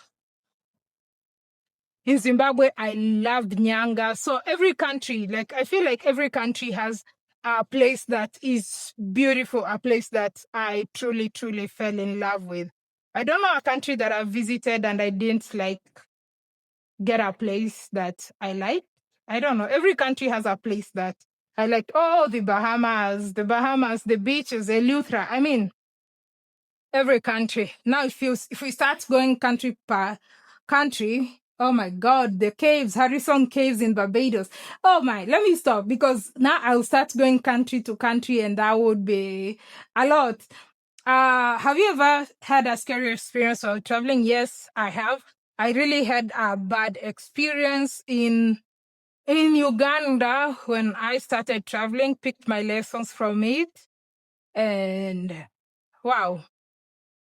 in Zimbabwe, I loved Nyanga. So every country, like I feel like every country has a place that is beautiful, a place that I truly, truly fell in love with. I don't know a country that I've visited and I didn't like get a place that I like. I don't know. Every country has a place that I like. Oh, the Bahamas, the beaches, Eleuthera. I mean, every country. Now, if we start going country per country, oh my God, the caves, Harrison Caves in Barbados. Oh my, let me stop, because now I'll start going country to country and that would be a lot. Have you ever had a scary experience while traveling? Yes, I have. I really had a bad experience in Uganda when I started traveling, picked my lessons from it, and wow,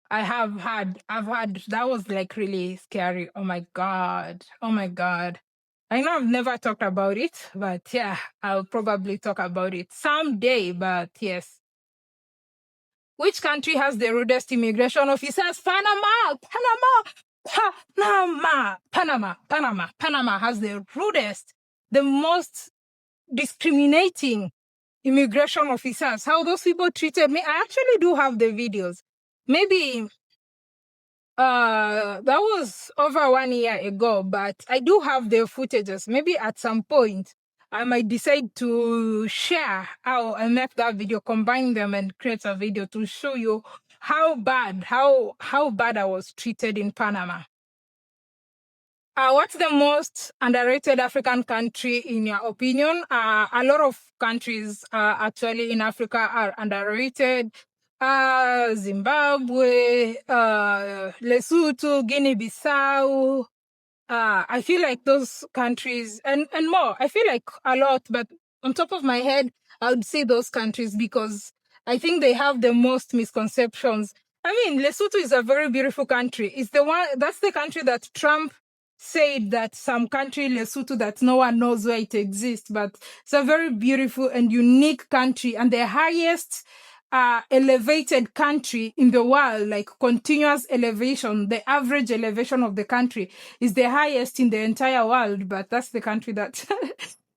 I've had, that was like really scary. Oh my God. Oh my God. I know I've never talked about it, but yeah, I'll probably talk about it someday, but yes. Which country has the rudest immigration officers? Panama, Panama has the rudest, the most discriminating immigration officers. How those people treated me. I actually do have the videos. Maybe that was over 1 year ago, but I do have the footages. Maybe at some point I might decide to share how I make that video, combine them and create a video to show you how bad I was treated in Panama. What's the most underrated African country in your opinion? A lot of countries actually in Africa are underrated. Zimbabwe, Lesotho, Guinea-Bissau. I feel like those countries and more. I feel like a lot, but on top of my head, I would say those countries because I think they have the most misconceptions. I mean, Lesotho is a very beautiful country. It's that's the country that Trump said that some country, Lesotho, that no one knows where it exists, but it's a very beautiful and unique country and the highest elevated country in the world, like continuous elevation. The average elevation of the country is the highest in the entire world, but that's the country that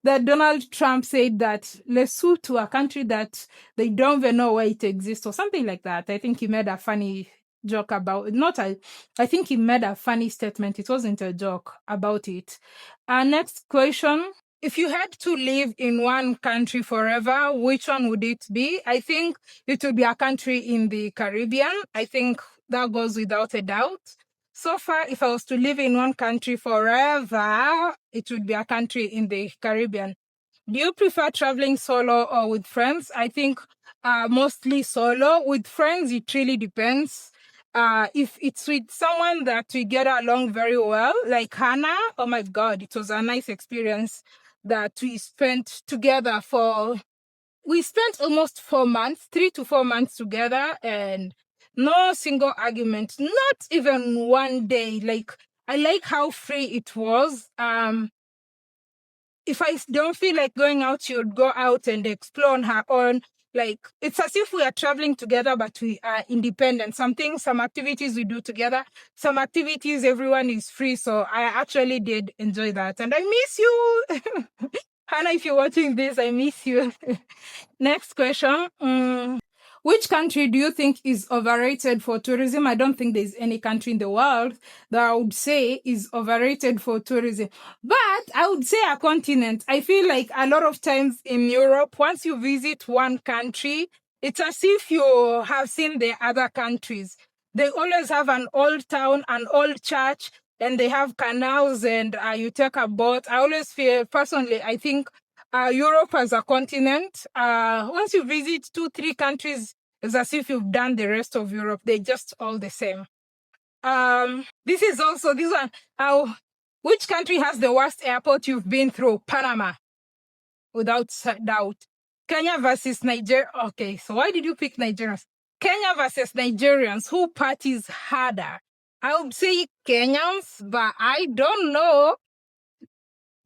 that Donald Trump said that Lesotho, a country that they don't even know where it exists or something like that. I think he made a funny joke about it. I think he made a funny statement. It wasn't a joke about it. Next question. If you had to live in one country forever, which one would it be? I think it would be a country in the Caribbean. I think that goes without a doubt. So far, if I was to live in one country forever, it would be a country in the Caribbean. Do you prefer traveling solo or with friends? I think mostly solo. With friends, it really depends. If it's with someone that we get along very well, like Hannah, oh my God, it was a nice experience that we spent together we spent almost 4 months, 3 to 4 months together, and no single argument, not even one day. Like, I like how free it was. If I don't feel like going out, she would go out and explore on her own. Like, it's as if we are traveling together, but we are independent. Some activities we do together, some activities everyone is free. So I actually did enjoy that. And I miss you. Hannah, if you're watching this, I miss you. Next question. Which country do you think is overrated for tourism? I don't think there's any country in the world that I would say is overrated for tourism. But I would say a continent. I feel like a lot of times in Europe, once you visit one country, it's as if you have seen the other countries. They always have an old town, an old church, and they have canals, and you take a boat. I always feel, personally, I think Europe as a continent, once you visit 2-3 countries, it's as if you've done the rest of Europe. They're just all the same. This one. Which country has the worst airport you've been through? Panama, without doubt. Kenya versus Nigeria. Okay, so why did you pick Nigerians? Kenya versus Nigerians. Who parties harder? I would say Kenyans, but I don't know.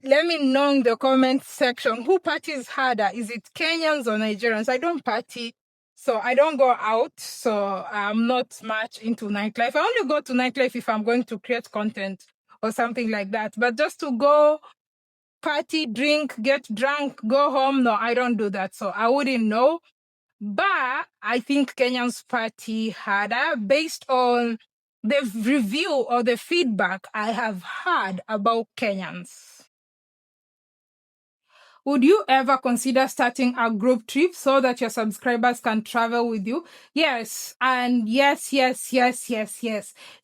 Let me know in the comment section who parties harder. Is it Kenyans or Nigerians? I don't party, so I don't go out, so I'm not much into nightlife. I only go to nightlife if I'm going to create content or something like that. But just to go party, drink, get drunk, go home, no, I don't do that. So I wouldn't know. But I think Kenyans party harder based on the review or the feedback I have heard about Kenyans. Would you ever consider starting a group trip so that your subscribers can travel with you? Yes, and yes.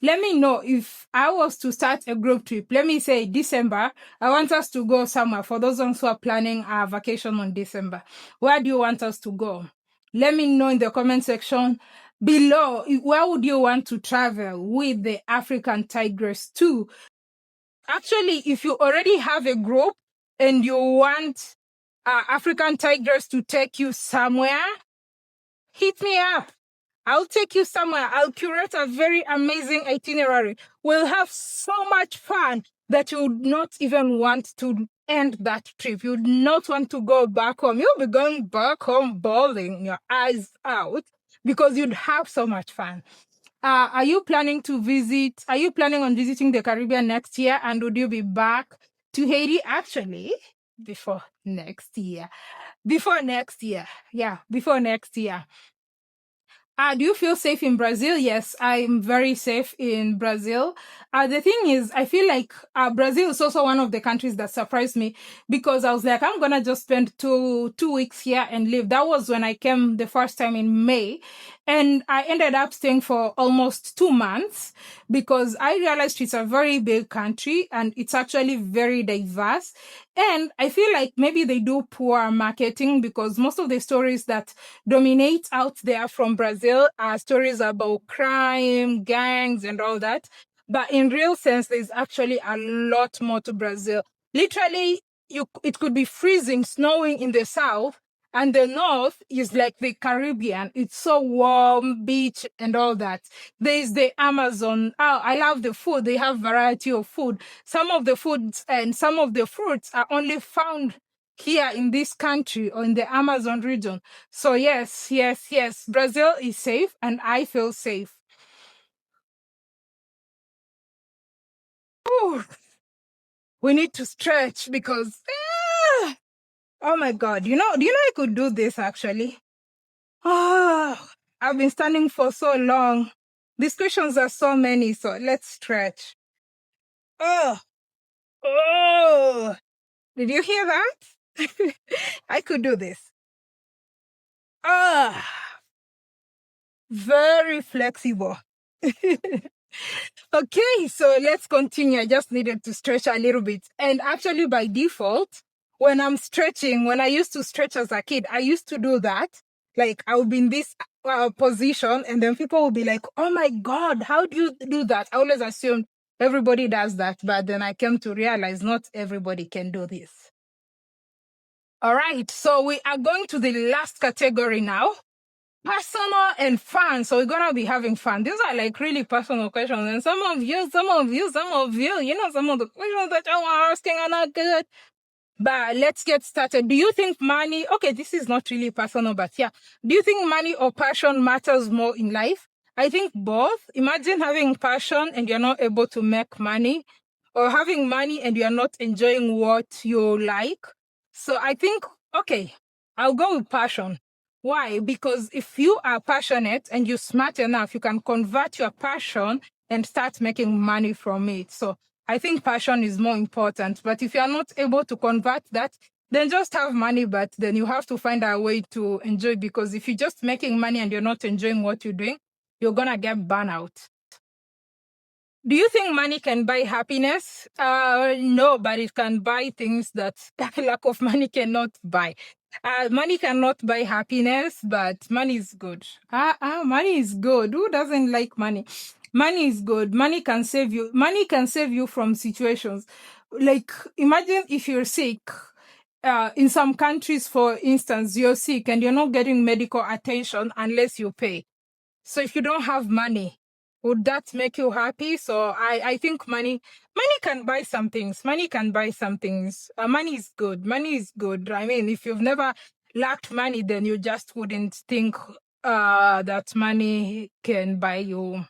Let me know if I was to start a group trip. Let me say December, I want us to go somewhere. For those ones who are planning a vacation on December, where do you want us to go? Let me know in the comment section. below, where would you want to travel with the African Tigress to? Actually, if you already have a group and you want African Tigress to take you somewhere, hit me up. I'll take you somewhere. I'll curate a very amazing itinerary. We'll have so much fun that you would not even want to end that trip. You would not want to go back home. You'll be going back home bawling your eyes out because you'd have so much fun. Are you planning on visiting the Caribbean next year? And would you be back to Haiti? Actually, before next year. Before next year. Yeah, before next year. Do you feel safe in Brazil? Yes, I'm very safe in Brazil. The thing is, I feel like Brazil is also one of the countries that surprised me because I was like, I'm gonna just spend two weeks here and live. That was when I came the first time in May, and I ended up staying for almost 2 months because I realized it's a very big country and it's actually very diverse. And I feel like maybe they do poor marketing because most of the stories that dominate out there from Brazil are stories about crime, gangs, and all that. But in real sense, there's actually a lot more to Brazil. Literally, it could be freezing, snowing in the south, and the north is like the Caribbean. It's so warm, beach, and all that. There's the Amazon. Oh, I love the food. They have variety of food. Some of the foods and some of the fruits are only found here in this country or in the Amazon region. So yes, Brazil is safe and I feel safe. Ooh, we need to stretch because, oh my God, do you know I could do this actually? Oh, I've been standing for so long. These questions are so many, so let's stretch. Oh, did you hear that? I could do this. Very flexible. Okay, so let's continue. I just needed to stretch a little bit. And actually, by default, when I'm stretching, when I used to stretch as a kid, I used to do that. Like, I would be in this position, and then people would be like, oh my God, how do you do that? I always assumed everybody does that, but then I came to realize not everybody can do this. All right, so we are going to the last category now. Personal and fun. So we're gonna be having fun. These are like really personal questions, and some of you, some of the questions that you are asking are not good. But let's get started. Do you think money? Okay, this is not really personal, but yeah. Do you think money or passion matters more in life? I think both. Imagine having passion and you're not able to make money, or having money and you're not enjoying what you like. So I think, okay, I'll go with passion. Why? Because if you are passionate and you're smart enough, you can convert your passion and start making money from it. So I think passion is more important. But if you're not able to convert that, then just have money, but then you have to find a way to enjoy, because if you're just making money and you're not enjoying what you're doing, you're going to get burnout. Do you think money can buy happiness? No, but it can buy things that lack of money cannot buy. Money cannot buy happiness, but money is good. Money is good. Who doesn't like money? Money is good. Money can save you. Money can save you from situations. Like, imagine if you're sick. In some countries, for instance, you're sick and you're not getting medical attention unless you pay. So if you don't have money, would that make you happy? So I think money can buy some things. Money can buy some things. Money is good. Money is good. I mean, if you've never lacked money, then you just wouldn't think that money can buy you.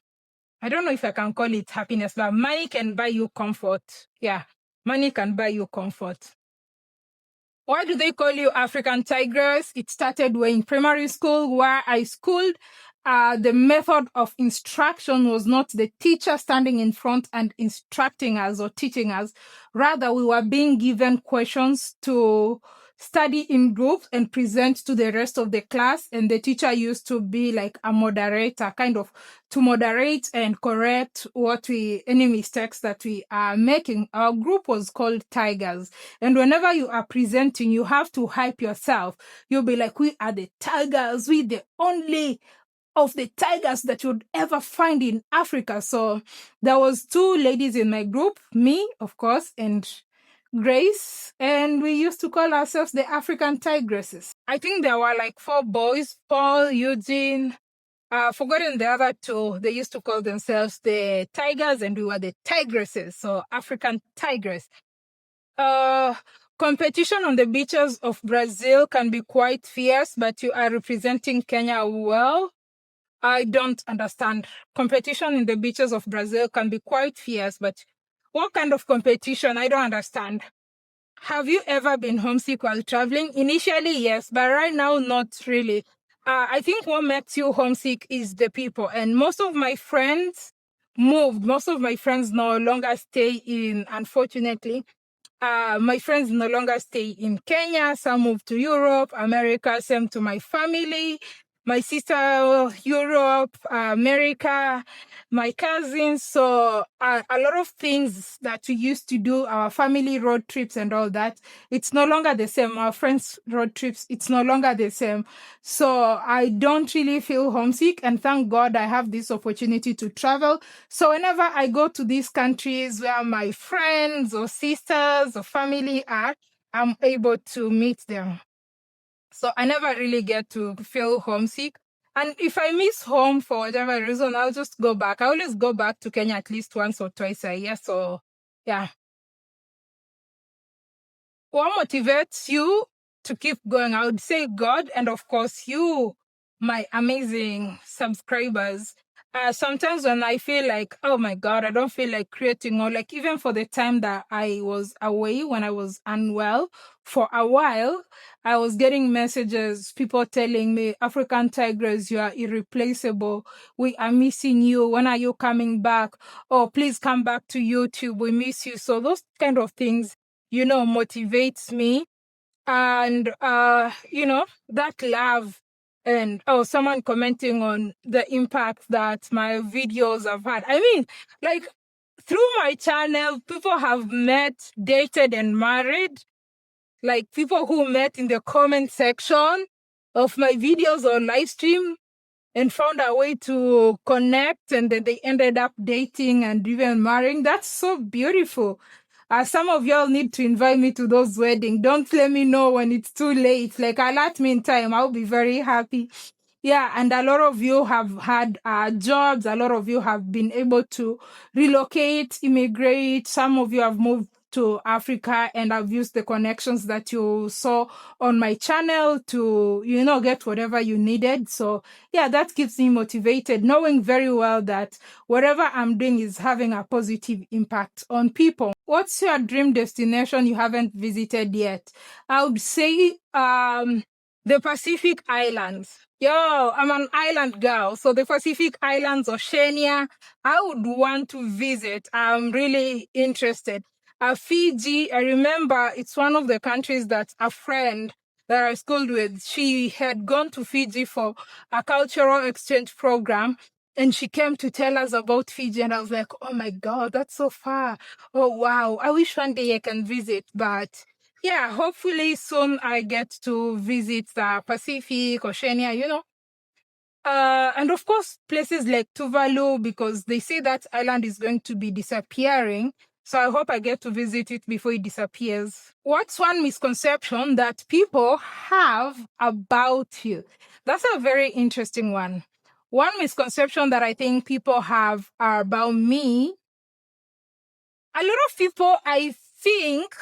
I don't know if I can call it happiness, but money can buy you comfort. Yeah, money can buy you comfort. Why do they call you African Tigress? It started when in primary school, where I schooled. The method of instruction was not the teacher standing in front and instructing us or teaching us. Rather, we were being given questions to study in groups and present to the rest of the class. And the teacher used to be like a moderator, kind of to moderate and correct any mistakes that we are making. Our group was called Tigers. And whenever you are presenting, you have to hype yourself. You'll be like, we are the Tigers, we the only of the tigers that you'd ever find in Africa. So there was 2 ladies in my group, me, of course, and Grace, and we used to call ourselves the African Tigresses. I think there were like 4 boys, Paul, Eugene, forgotten the other 2. They used to call themselves the Tigers, and we were the Tigresses, so African Tigress. Competition on the beaches of Brazil can be quite fierce, but you are representing Kenya well. I don't understand. Competition in the beaches of Brazil can be quite fierce, but what kind of competition? I don't understand. Have you ever been homesick while traveling? Initially, yes, but right now, not really. I think what makes you homesick is the people. And most of my friends moved. Most of my friends no longer stay in, unfortunately. My friends no longer stay in Kenya. Some moved to Europe, America, same to my family. My sister, Europe, America, my cousins. So a lot of things that we used to do, our family road trips and all that, it's no longer the same. Our friends' road trips, it's no longer the same. So I don't really feel homesick. And thank God I have this opportunity to travel. So whenever I go to these countries where my friends or sisters or family are, I'm able to meet them. So I never really get to feel homesick. And if I miss home for whatever reason, I'll just go back. I always go back to Kenya at least once or twice a year. So yeah. What motivates you to keep going? I would say God, and of course you, my amazing subscribers. Sometimes when I feel like, oh my God, I don't feel like creating, or like even for the time that I was away when I was unwell for a while, I was getting messages, people telling me, African Tigress, you are irreplaceable. We are missing you. When are you coming back? Oh, please come back to YouTube. We miss you. So those kind of things, motivates me. And, that love and, someone commenting on the impact that my videos have had. I mean, like, through my channel, people have met, dated, and married. Like, people who met in the comment section of my videos or live stream and found a way to connect, and then they ended up dating and even marrying. That's so beautiful. Some of y'all need to invite me to those weddings. Don't let me know when it's too late. Like, alert me in time. I'll be very happy. Yeah, and a lot of you have had jobs. A lot of you have been able to relocate, immigrate. Some of you have moved to Africa, and I've used the connections that you saw on my channel to, get whatever you needed. So yeah, that keeps me motivated, knowing very well that whatever I'm doing is having a positive impact on people. What's your dream destination you haven't visited yet? I would say the Pacific Islands. Yo, I'm an island girl. So the Pacific Islands, Oceania, I would want to visit. I'm really interested. Fiji, I remember it's one of the countries that a friend that I schooled with, she had gone to Fiji for a cultural exchange program. And she came to tell us about Fiji, and I was like, oh my God, that's so far. Oh, wow. I wish one day I can visit, but yeah, hopefully soon I get to visit the Pacific, Oceania, and of course, places like Tuvalu, because they say that island is going to be disappearing. So I hope I get to visit it before it disappears. What's one misconception that people have about you? That's a very interesting one. One misconception that I think people have about me, a lot of people, I think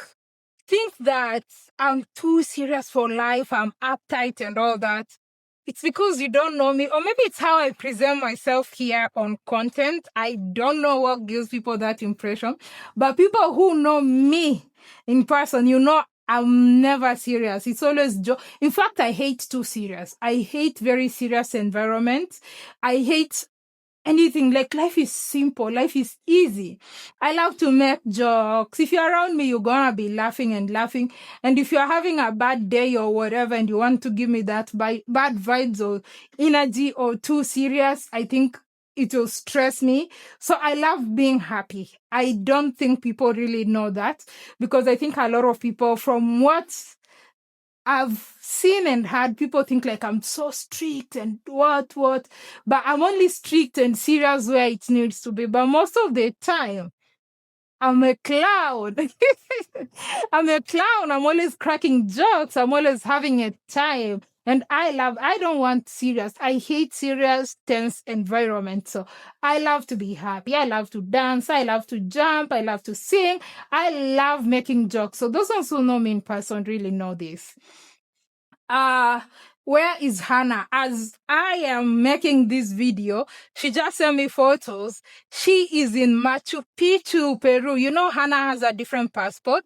that I'm too serious for life, I'm uptight and all that. It's because you don't know me, or maybe it's how I present myself here on content. I don't know what gives people that impression, but people who know me in person, I'm never serious. It's always in fact, I hate too serious. I hate very serious environments. I hate anything. Like, life is simple, life is easy. I love to make jokes. If you're around me, you're gonna be laughing and laughing. And if you're having a bad day or whatever, and you want to give me that bad vibes or energy or too serious, I think it will stress me. So I love being happy. I don't think people really know that, because I think a lot of people, from what I've seen and heard people think like I'm so strict and what, but I'm only strict and serious where it needs to be. But most of the time, I'm a clown. I'm a clown. I'm always cracking jokes. I'm always having a time. And I don't want serious. I hate serious, tense environment. So I love to be happy. I love to dance. I love to jump. I love to sing. I love making jokes. So those ones who know me in person really know this. uh where is Hannah? As I am making this video, she just sent me photos. She is in Machu Picchu, Peru. You know, Hannah has a different passport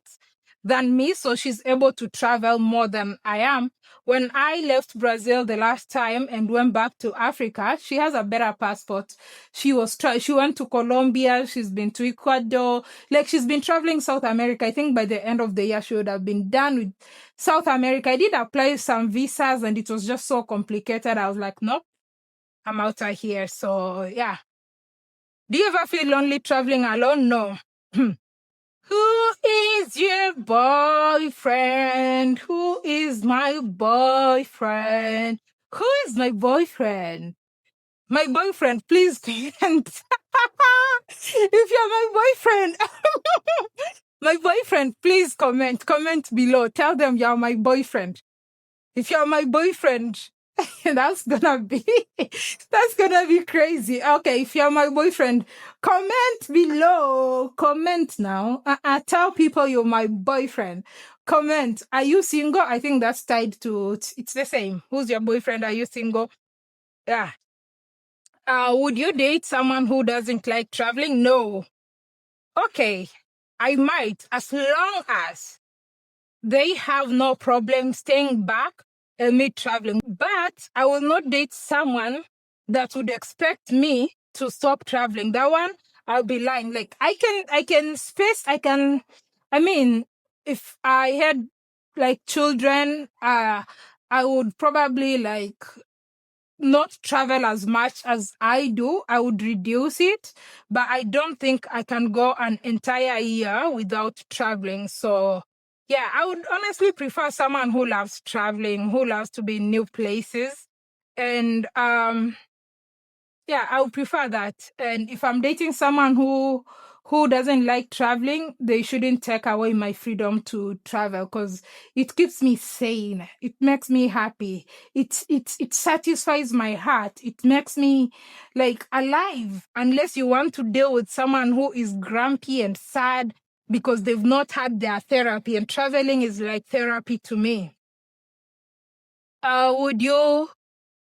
than me, so she's able to travel more than I am. When I left Brazil the last time and went back to Africa, she has a better passport. She went to Colombia, she's been to Ecuador, like she's been traveling South America. I think by the end of the year she would have been done with South America. I did apply some visas and it was just so complicated. I was like, nope, I'm out of here. So yeah. Do you ever feel lonely traveling alone? No. Who is your boyfriend? Who is my boyfriend? Who is my boyfriend? My boyfriend, please comment. If you're my boyfriend, my boyfriend, please comment. Comment below. Tell them you're my boyfriend. If you're my boyfriend, that's gonna be crazy. Okay, if you're my boyfriend, comment below. Comment now. Tell people you're my boyfriend. Comment. Are you single? I think that's tied to it's the same. Who's your boyfriend? Are you single? Yeah. Would you date someone who doesn't like traveling? No. Okay, I might, as long as they have no problem staying back and me traveling. But I will not date someone that would expect me to stop traveling. That one, I'll be lying. Like I mean, if I had like children, I would probably like not travel as much as I do. I would reduce it, but I don't think I can go an entire year without traveling. So yeah, I would honestly prefer someone who loves traveling, who loves to be in new places. And yeah, I would prefer that. And if I'm dating someone who doesn't like traveling, they shouldn't take away my freedom to travel, because it keeps me sane. It makes me happy. It satisfies my heart. It makes me like alive. Unless you want to deal with someone who is grumpy and sad because they've not had their therapy, and traveling is like therapy to me. Would you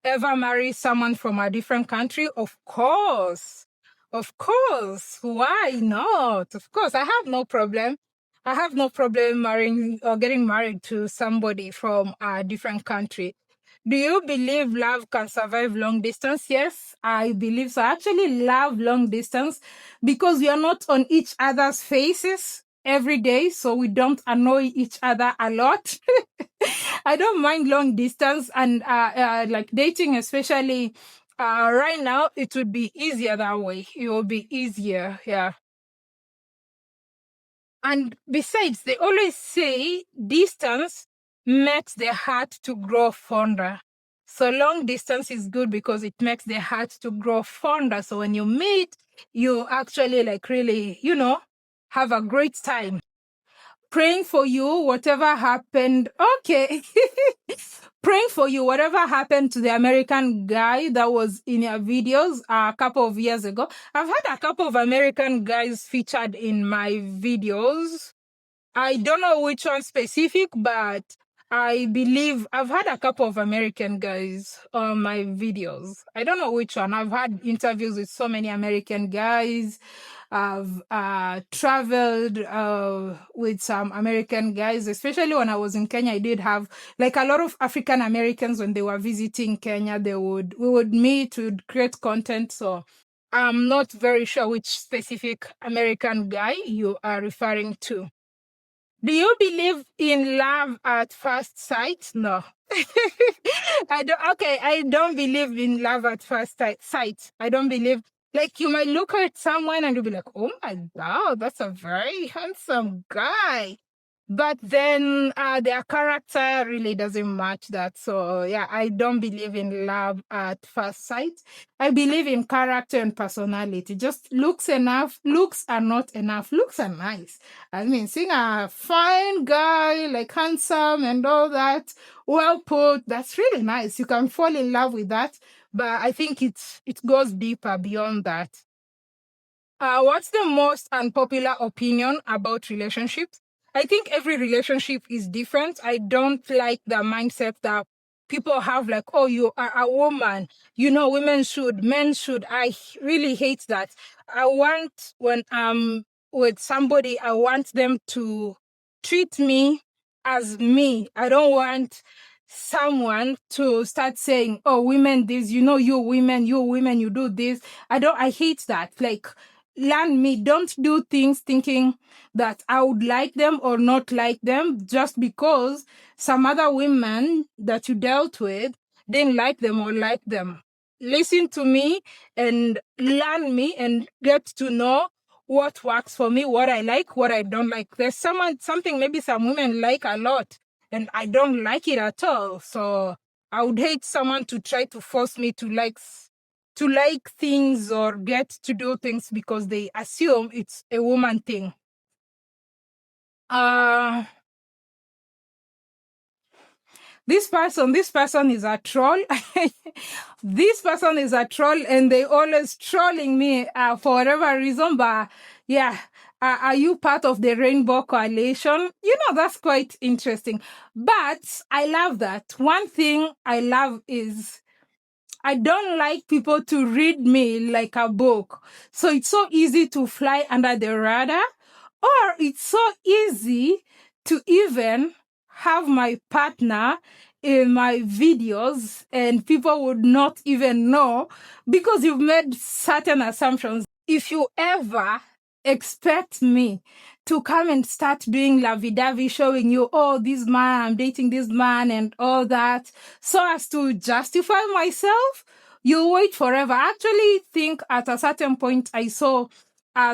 ever marry someone from a different country? Of course. Of course. Why not? Of course. I have no problem. I have no problem marrying or getting married to somebody from a different country. Do you believe love can survive long distance? Yes, I believe so. I actually love long distance because we are not on each other's faces every day, so we don't annoy each other a lot. I don't mind long distance, and like dating, especially right now, it would be easier that way. It will be easier, yeah. And besides, they always say distance makes the heart to grow fonder. So long distance is good because it makes the heart to grow fonder. So when you meet, you actually like really, have a great time. Praying for you, whatever happened. Okay. Praying for you, whatever happened to the American guy that was in your videos a couple of years ago. I've had a couple of American guys featured in my videos. I don't know which one specific, but I believe I've had a couple of American guys on my videos. I don't know which one. I've had interviews with so many American guys. I've traveled with some American guys, especially when I was in Kenya. I did have like a lot of African Americans when they were visiting Kenya. We would meet, we would create content. So I'm not very sure which specific American guy you are referring to. Do you believe in love at first sight? No. I don't believe in love at first sight. I don't believe, like, you might look at someone and you'll be like, oh my God, that's a very handsome guy. but then their character really doesn't match that. So yeah, I don't believe in love at first sight. I believe in character and personality. Just looks enough. Looks are not enough. Looks are nice. I mean, seeing a fine guy, like handsome and all that, well put, that's really nice. You can fall in love with that. But I think it goes deeper beyond that. What's the most unpopular opinion about relationships? I think every relationship is different. I don't like the mindset that people have, like, oh, you are a woman, women should, men should. I really hate that. I want, when I'm with somebody, I want them to treat me as me. I don't want someone to start saying, oh, women this, you women, you do this. I hate that. Like, learn me. Don't do things thinking that I would like them or not like them just because some other women that you dealt with didn't like them or like them. Listen to me and learn me and get to know what works for me, what I like, what I don't like. There's something maybe some women like a lot and I don't like it at all. So I would hate someone to try to force me to like things or get to do things because they assume it's a woman thing. This person is a troll. This person is a troll and they always trolling me for whatever reason. But yeah, are you part of the Rainbow Coalition? That's quite interesting. But I love that. One thing I love is I don't like people to read me like a book. So it's so easy to fly under the radar, or it's so easy to even have my partner in my videos and people would not even know because you've made certain assumptions. If you ever expect me to come and start doing lovey-dovey, showing you, oh, this man, I'm dating this man and all that, so as to justify myself, you wait forever. I actually think at a certain point I saw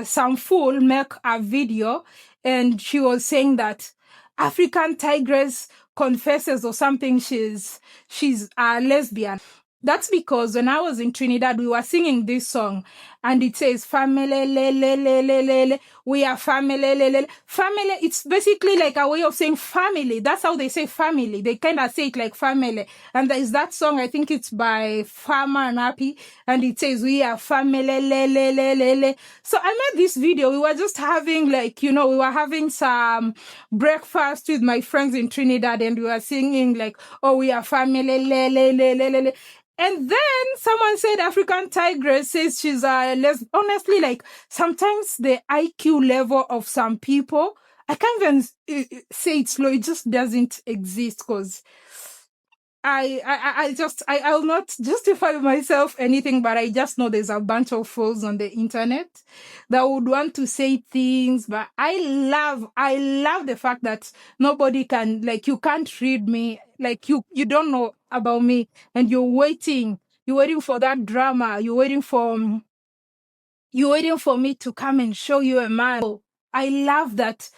some fool make a video and she was saying that African Tigress confesses or something she's a lesbian. That's because when I was in Trinidad, we were singing this song and it says, family, le, le, le, le, le, le. We are family, le, le. Family, it's basically like a way of saying family. That's how they say family. They kind of say it like family. And there's that song, I think it's by Farmer and Happy, and it says, we are family, le, le, le, le, le. So I made this video. We were just having we were having some breakfast with my friends in Trinidad and we were singing like, oh, we are family, le, le, le, le, le, le. And then someone said African Tigress says she's a lesbian. Honestly, like sometimes the IQ level of some people, I can't even say it's low. It just doesn't exist because I'll not justify myself anything, but I just know there's a bunch of fools on the internet that would want to say things. But I love the fact that nobody can, like, you can't read me, like you don't know about me, and you're waiting for that drama, you're waiting for me to come and show you a man. I love that.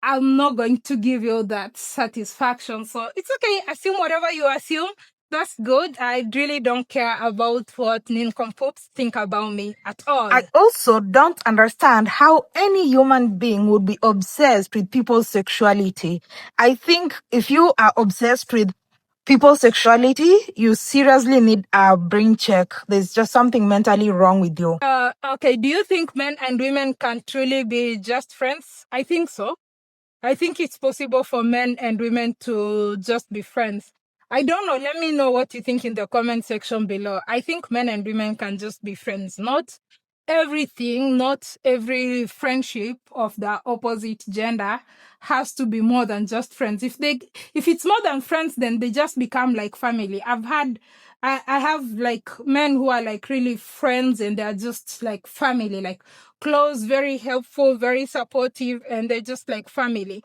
I'm not going to give you that satisfaction. So it's okay. Assume whatever you assume. That's good. I really don't care about what nincompoops think about me at all. I also don't understand how any human being would be obsessed with people's sexuality. I think if you are obsessed with people's sexuality, you seriously need a brain check. There's just something mentally wrong with you. Okay, do you think men and women can truly be just friends? I think so. I think it's possible for men and women to just be friends. I don't know. Let me know what you think in the comment section below. I think men and women can just be friends. Not everything, not every friendship of the opposite gender has to be more than just friends. If it's more than friends, then they just become like family. I have like men who are like really friends and they're just like family, like close, very helpful, very supportive, and they're just like family.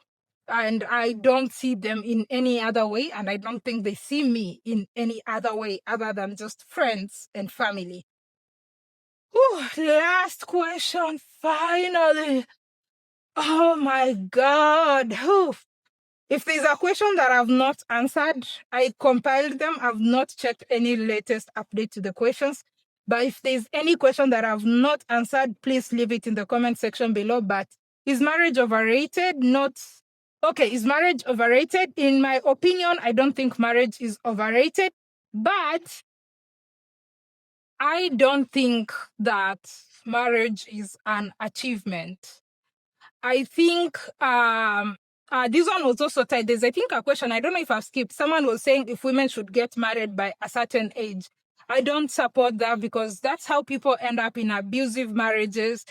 And I don't see them in any other way, and I don't think they see me in any other way other than just friends and family. Last question, finally. Oh my God. Oof. If there's a question that I've not answered, I compiled them. I've not checked any latest update to the questions. But if there's any question that I've not answered, please leave it in the comment section below. But is marriage overrated? Not. Okay, is marriage overrated? In my opinion, I don't think marriage is overrated. But I don't think that marriage is an achievement. I think this one was also tied. There's, I think, a question. I don't know if I've skipped. Someone was saying if women should get married by a certain age. I don't support that because that's how people end up in abusive marriages.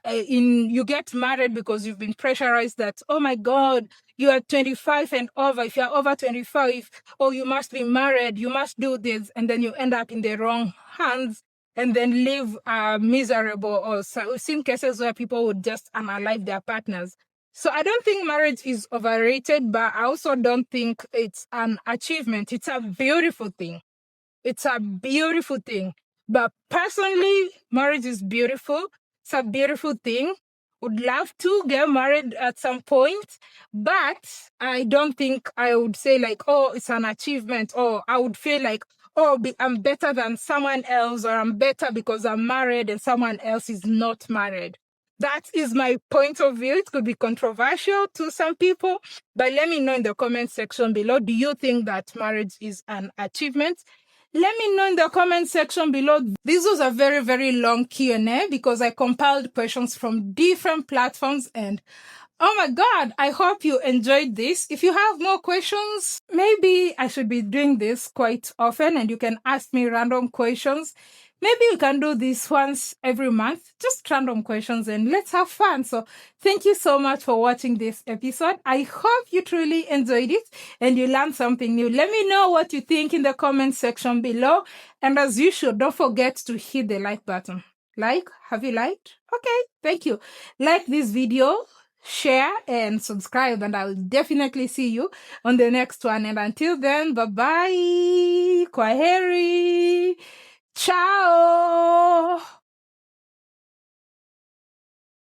You get married because you've been pressurized that, oh my God, you are 25 and over. If you're over 25, oh, you must be married. You must do this. And then you end up in the wrong hands and then live miserable. Or so we've seen cases where people would just unalive their partners. So I don't think marriage is overrated, but I also don't think it's an achievement. It's a beautiful thing. It's a beautiful thing. But personally, marriage is beautiful. It's a beautiful thing. Would love to get married at some point, but I don't think I would say like, oh, it's an achievement, or I would feel like, oh, I'm better than someone else, or I'm better because I'm married and someone else is not married. That is my point of view. It could be controversial to some people, but let me know in the comment section below. Do you think that marriage is an achievement? Let me know in the comment section below. This was a very, very long Q&A because I compiled questions from different platforms, and oh my God, I hope you enjoyed this. If you have more questions, maybe I should be doing this quite often and you can ask me random questions. Maybe you can do this once every month, just random questions, and let's have fun. So thank you so much for watching this episode. I hope you truly enjoyed it and you learned something new. Let me know what you think in the comment section below. And as usual, don't forget to hit the like button. Like? Have you liked? Okay, thank you. Like this video, share, and subscribe, and I'll definitely see you on the next one. And until then, bye-bye. Kwaheri. Ciao.